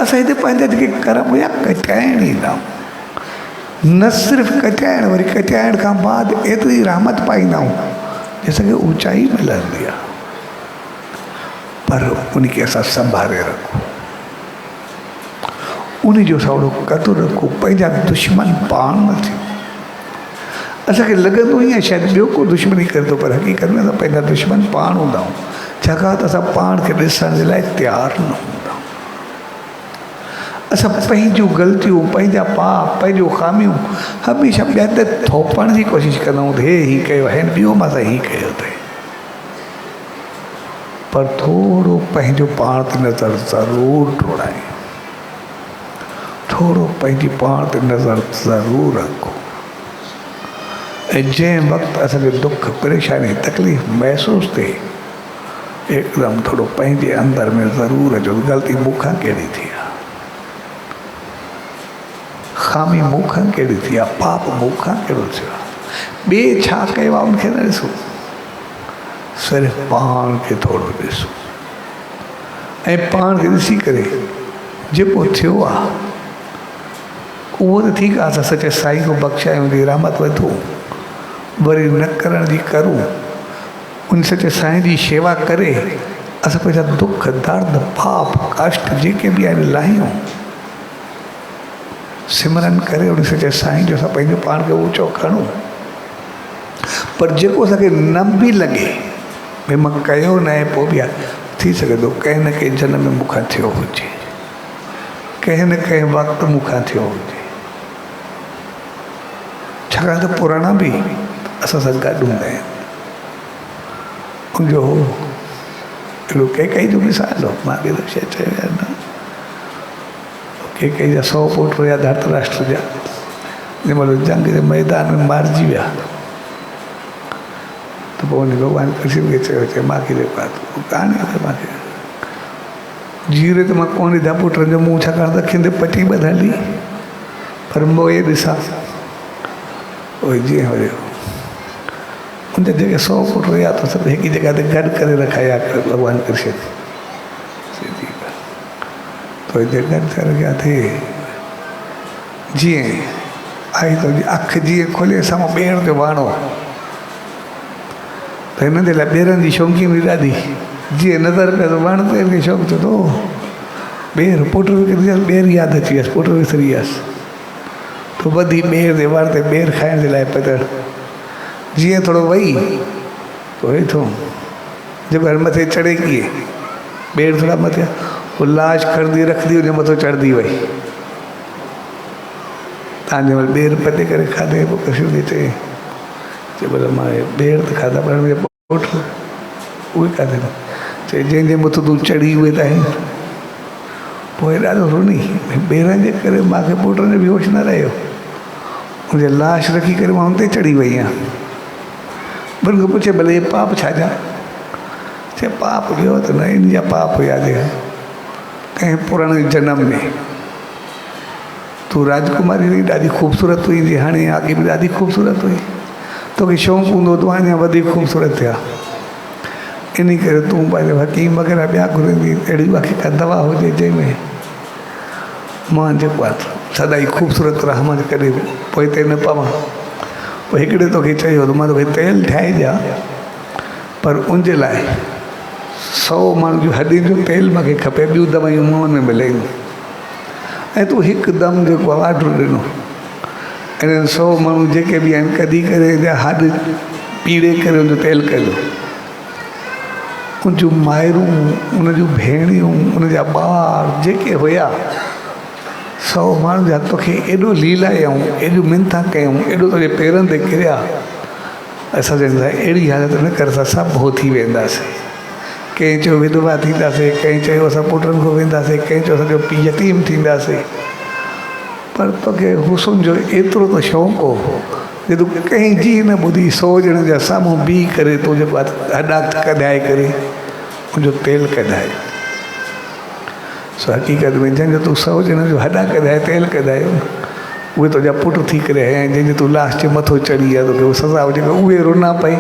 असां हिते पंहिंजा जेके कर्म हुया कटाइण ई न सिर्फ़ु कटाइण, वरी कटाइण खां बाद एतिरी रहमत पाईंदा आहियूं जैसे ऊंचाई मिलंदी आहे। पर उनखे असां संभाले रखूं, उन जो असां ओड़ो क़दुरु रखूं, पंहिंजा दुश्मन पाण न थियूं। असांखे लॻंदो ई आहे शायदि ॿियो को दुश्मनी करे थो, पर हक़ीक़त में असां पंहिंजा दुश्मन पाण हूंदा आहियूं, छाकाणि त असां पाण खे ॾिसण जे लाइ तयारु न हूंदा। असां पंहिंजूं ग़लतियूं, पंहिंजा पाप, पंहिंजूं ख़ामियूं हमेशह ॿियनि ते थोपण जी कोशिशि कंदा आहियूं, हे हीअं कयो, हिन ॿियो मां त हीअं कयो अथई। पर थोरो पंहिंजो पाण ते नज़र ज़रूरु ठोड़ायूं, थोरो पंहिंजी पाण ते नज़र ज़रूरु रखो। ऐं जंहिं वक़्तु असांखे दुख, परेशानी, तकलीफ़ महसूसु थिए, हिकदमि थोरो पंहिंजे अंदरि में ज़रूरु अचो, ग़लती मूंखां कहिड़ी थी आहे, ख़ामी मूंखां कहिड़ी थी आहे, पाप मूंखां कहिड़ो थियो आहे, ॿिए छा कयो आहे उनखे न ॾिसो, सिर्फ़ु पाण खे थोरो ॾिसो। ऐं पाण खे ॾिसी करे जेको थियो आहे उहो त ठीकु आहे, असां सचे साईं को बख़्शायूं, जी रहमत वठूं, वरी न करण जी करूं, उन सचे साईं जी शेवा करे असां पंहिंजा दुख, दर्द, पाप, कष्ट जेके बि आहिनि लाहियूं, सिमरन करे उन सचे साईं जो असां पंहिंजो पाण खे ऊचो खणूं। पर जेको असांखे न बि लॻे भई मां कयो न आहे, पोइ बि आहे थी सघे थो कंहिं न कंहिं जनम में मूंखां थियो हुजे, कंहिं न कंहिं वक़्तु मूंखां थियो हुजे, छाकाणि त पुराणा बि असां सां गॾु हूंदा आहिनि। उनजो अहिड़ो कैकई जो मिसाल हो, मां बि शइ चयो आहे न, कैकई जा 100 पुट हुया धृतराष्ट्र जा, जंहिं महिल जंग जे मैदान में मारिजी विया, त पोइ उन भॻवान कृष्ण खे चयो, मांखे जेको आहे कहाणी आहे, मांखे जीरे तो मां कोन ॾिठा पुटनि जो मुंहुं, छाकाणि त खिंद पटी ॿधली, पर मोए ॾिसां उहे जीअं हुयो। उनजा जेके 100 पुट हुया त सभु हिकु जॻह ते गॾु करे रखाया भॻवान कृष्ण तो जे गॾु करे रखिया थिए। जीअं आई तो अखि जीअं खोले साम्हूं ॿेड़ जो वाणो, त हिन जे लाइ ॿेरनि जी शौक़ी हुई ॾाढी। जीअं नज़र पियो त वण ते हिनखे शौक़ु थियो तो ॿेर, पुट ॿेर यादि अची वियसि, पुट विसरी वियसि तो वधी ॿेर जे वण ते ॿेर खाइण जे लाइ पधर। जीअं थोरो वही तो हेठो जेको हाणे मथे चढ़े कीअं, ॿेर थोरा मथे वो लाश खणंदी रखंदी हुन मथां चढ़ंदी वई। तव्हांजे महिल ॿेर पटे करे खाधे पोइ कृष्ण खे चए भला मां ॿेर त खाधा पर मुंहिंजा पुट उहे खाधे न, चए जंहिंजे मथां तूं चढ़ी उहे त आहिनि। पोइ ॾाढो रुनी, ॿेरनि जे करे मूंखे पुटनि जो बि होश न रहियो, मुंहिंजे लाश रखी करे मां हुन ते चढ़ी वई आहियां। पर पुछे भले इहे पाप छाजा, चए पाप ॾियो त न, इन जा पाप हुया जे कंहिं पुराणे जनम में तूं राजकुमारी हुई, ॾाढी ख़ूबसूरत हुई, जी हाणे आगे बि ॾाढी ख़ूबसूरत हुई, तोखे शौक़ु हूंदो तूं अञा वधीक ख़ूबसूरत थिया, इन करे तूं पंहिंजे हकीम वग़ैरह ॿिया घुरंदी, अहिड़ी मूंखे का दवा हुजे जंहिंमें मां जेको आहे सदाई ख़ूबसूरत रहां, मां कॾहिं पोइ हिते न पवां। पोइ हिकिड़े तोखे चयो त मां तोखे तेल ठाहे ॾियां, पर उनजे लाइ 100 माण्हुनि जूं हॾियुनि जो तेल मूंखे खपे, ॿियूं दवायूं मुंहं में मिलनि। ऐं तूं हिकदमि जेको आहे ऑर्डर ॾिनो, इन्हनि 100 माण्हू जेके बि आहिनि कढी करे हॾ पीड़े करे उनजो तेल कढो। उनजूं माइरूं, उन जूं भेणियूं, उनजा ॿार जेके हुया 100 माण्हुनि जा तोखे एॾो लीलायूं, एॾियूं मिनता कयूं, एॾो तुंहिंजे पेरनि ते किरिया। असां चवंदा अहिड़ी हालत न कर, असां सभु हो थी वेंदासीं। कंहिं चयो विधवा थींदासीं, कंहिं चयो असां पुटनि खां वेंदासीं, कंहिं चयो असांजो पीउ यतीम थींदासीं, पर तोखे हुस्न जो एतिरो त शौक़ु हो जे तूं कंहिंजी न ॿुधी 100 ॼणनि जा साम्हूं बीह करे तूं जेको आहे हॾा कढाए करे उनजो तेल कढाए। सो हक़ीक़त में जंहिंजो तूं 100 ॼणनि जो हॾा कढाए तेल कढायो, उहे तुंहिंजा पुट थी करे आया आहिनि, जंहिंजे तूं लास्ट जे मथो चढ़ी आहे, तोखे सज़ा हुजे उहे रुना पई,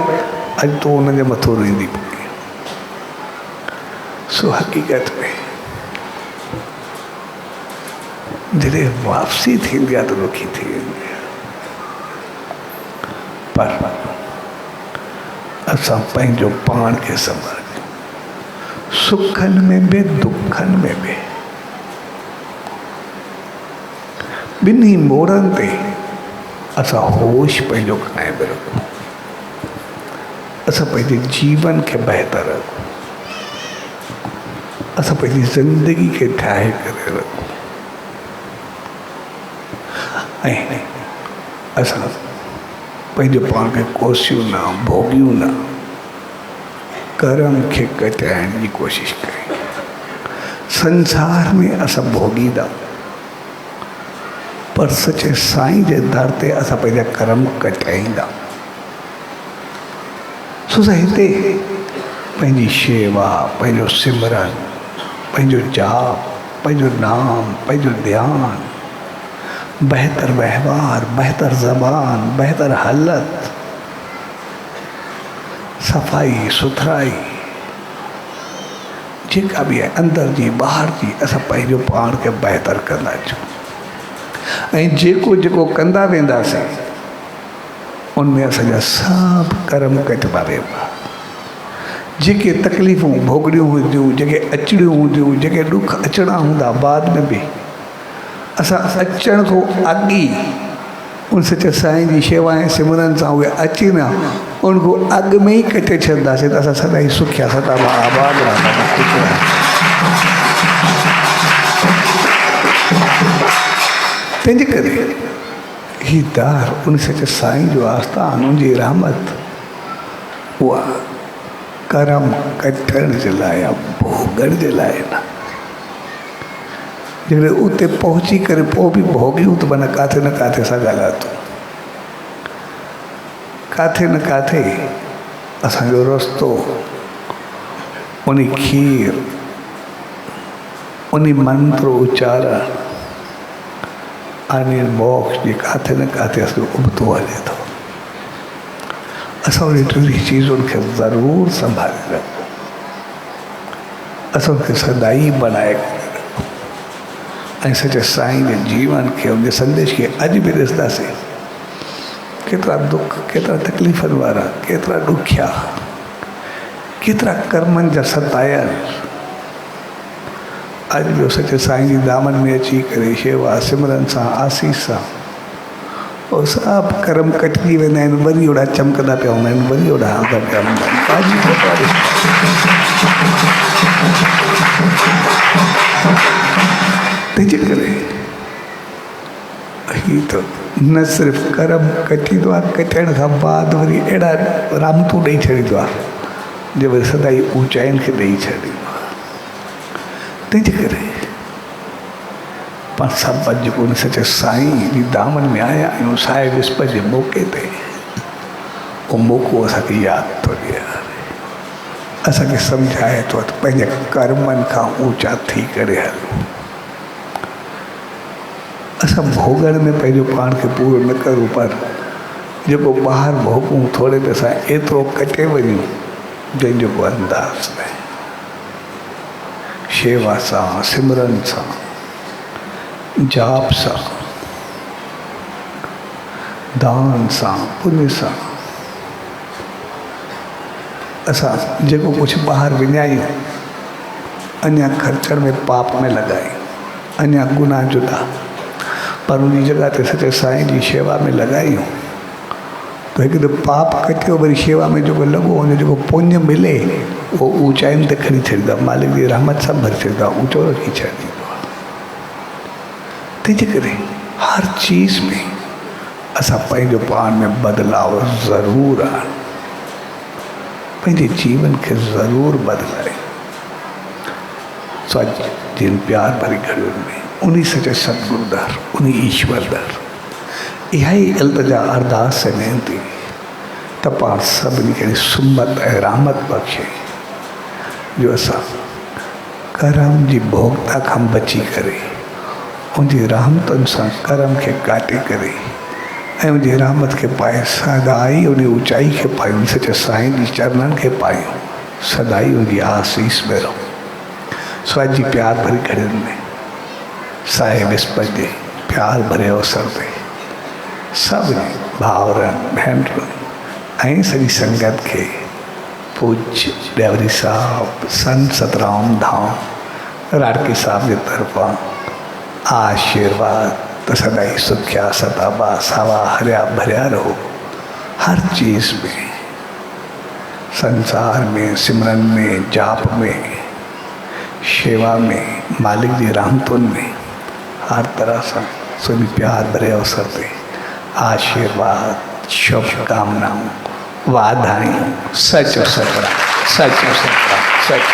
अॼु तूं उन्हनि जे मथो रोईंदी पई। सो हक़ीक़त में जॾहिं वापसी थींदी आहे त दुखी थी वेंदी आहे, पर असां पंहिंजो पाण खे संभालियूं, सुखनि में बि दुखनि में बि, ॿिन्ही मोड़नि ते असां होश पंहिंजो क़ाइमु रखूं, असां पंहिंजे जीवन खे बहितर रखूं, असां पंहिंजी ज़िंदगी खे ठाहे करे रखूं, ऐं असां पंहिंजो पाण खे कोसियूं न, भोगियूं न, कर्म खे कटाइण जी कोशिशि कयूं। संसार में असां भोगींदा, पर सचे साईं जे दर ते असां पंहिंजा कर्म कटाईंदा। सो हिते पंहिंजी शेवा, पंहिंजो सिमरन, पंहिंजो जाप, पंहिंजो नाम, पंहिंजो ध्यानु, बहितर व्यवहार, बहितर ज़बान, बहितर हालत, सफ़ाई सुथराई जेका बि आहे अंदरि जी ॿाहिरि जी, असां पंहिंजो पाण खे बहितर कंदा अचूं। ऐं जेको जेको कंदा वेंदासीं उनमें असांजा सभु कर्म कटिबा वेंदा। जेके तकलीफ़ूं भोगड़ियूं हूंदियूं, जेके अचड़ियूं हूंदियूं, जेके ॾुख अचणा हूंदा बाद में बि, असां अचण खां अॻु उन सचे साईं जी शेवा ऐं सिमरन सां उहे अची न, उनखां अॻु में ई कटे छॾंदासीं त असां सदाई सुखिया सदा आबाद रहंदासीं। तंहिंजे करे ही दार उन सचे साईं जो आस्थान, उनजी रहमत, उहा कर्म कटण जे लाइ, भोगण जे लाइ न। जॾहिं उते पहुची करे पोइ बि भोगियूं त माना किथे न किथे सां ॻाल्हाए, किथे न किथे असांजो रस्तो उन खीर उन्हीं मंत्र उच्चारण आने मोक्ष जी काथे न काथे असो उबतो हले थो। असां उन टिनी चीज़ुनि खे ज़रूर संभाले रखो, असां खे सदाई बनाए रखो। ऐं सचे साईं जे जीवन खे उनजे संदेश खे अॼु बि ॾिसंदासीं, केतिरा दुख, केतिरा तकलीफ़नि वारा, केतिरा ॾुखिया, केतिरा कर्मनि जा सतायल, अॼु बि सचे साईं जी दामन में अची करे शेवा सिमरन सां आसीस सां उहे सभु कर्म कटिजी वेंदा आहिनि, वरी ओड़ा चमकंदा पिया हूंदा आहिनि, वरी ओड़ा हलंदा पिया हूंदा आहिनि। तंहिंजे करे हीअ त न सिर्फ़ु कर्म कटींदो आहे, कटण खां बाद वरी अहिड़ा रामतूं ॾेई छॾींदो आहे जो वरी सदाई ऊचाइनि खे ॾेई छॾींदो आहे। तंहिंजे करे पाण सभु अॼु जेको उन सचे साईं जी दामन में आया आहियूं, साए विस्पति जे मौक़े ते, उहो मौक़ो असांखे यादि थो ॾियारे, असांखे सम्झाए थो त पंहिंजे कर्मनि खां ऊचा थी करे हलूं। असां भोगण में पंहिंजो पाण खे पूरो न करूं, पर जेको ॿाहिरि भोगूं थोरे में असां एतिरो कटे वञूं जंहिंजो को अंदाज़ न। शेवा सां, सिमरन सां, जाप सां, दान सां, पुण्य सां असां जेको कुझु ॿाहिरि विञायूं, अञा ख़र्चण में पाप में लॻायूं, अञा गुनाह जुदा, पर उन जॻह ते सचे साईं जी शेवा में लॻायूं त हिकु त पाप कटियो, वरी शेवा में जेको लॻो हुन जेको पुण्य मिले उहो ऊचाइनि ते खणी छॾींदो आहे, मालिक जी रहमत सां भरे छॾींदो आहे, ऊचो रखी छॾींदो आहे। तंहिंजे करे हर चीज़ में असां पंहिंजो पाण में बदिलाव ज़रूरु आणूं, पंहिंजे जीवन खे ज़रूरु बदिलायूं। सच जिन प्यार भरी घड़ियुनि में उन्हीं सचे सतगुरु दर, उन्हीं ईश्वर दर इहा ई इल्तिजा अरदास ऐं वेनती त पाण सभिनी खे सुमत ऐं रहमत बख़्शे, जो असां कर्म जी भोगता खां बची करे उनजी रहमतुनि सां कर्म खे काटे करे ऐं उनजी रहमत खे पाए सदाई उन ऊचाई खे पायूं, सचे साईं जी चरणनि खे पायूं, सदाई उनजी आसीस में रहूं। स्वाज जी प्यार भरी घड़ियुनि में साए विस्पति जे प्यार भरे अवसर ते सभिनी भाउरनि, भेनरुनि ऐं सॼी संगत खे पूज्य ॾेवरी साहब संत सतराम धाम राड़की साहब जे तरफ़ां आशीर्वाद त सदाई सुखिया सताबा सावा हरिया भरिया रहो, हर चीज़ में, संसार में, सिमरन में, जाप में, शेवा में, मालिक जी रहमतुनि में, हर तरह सां सभी प्यार भरे अवसर ते आशीर्वाद, शुभकामनाऊं, वाधायूं, सच सतरा, सच सतरा, सच।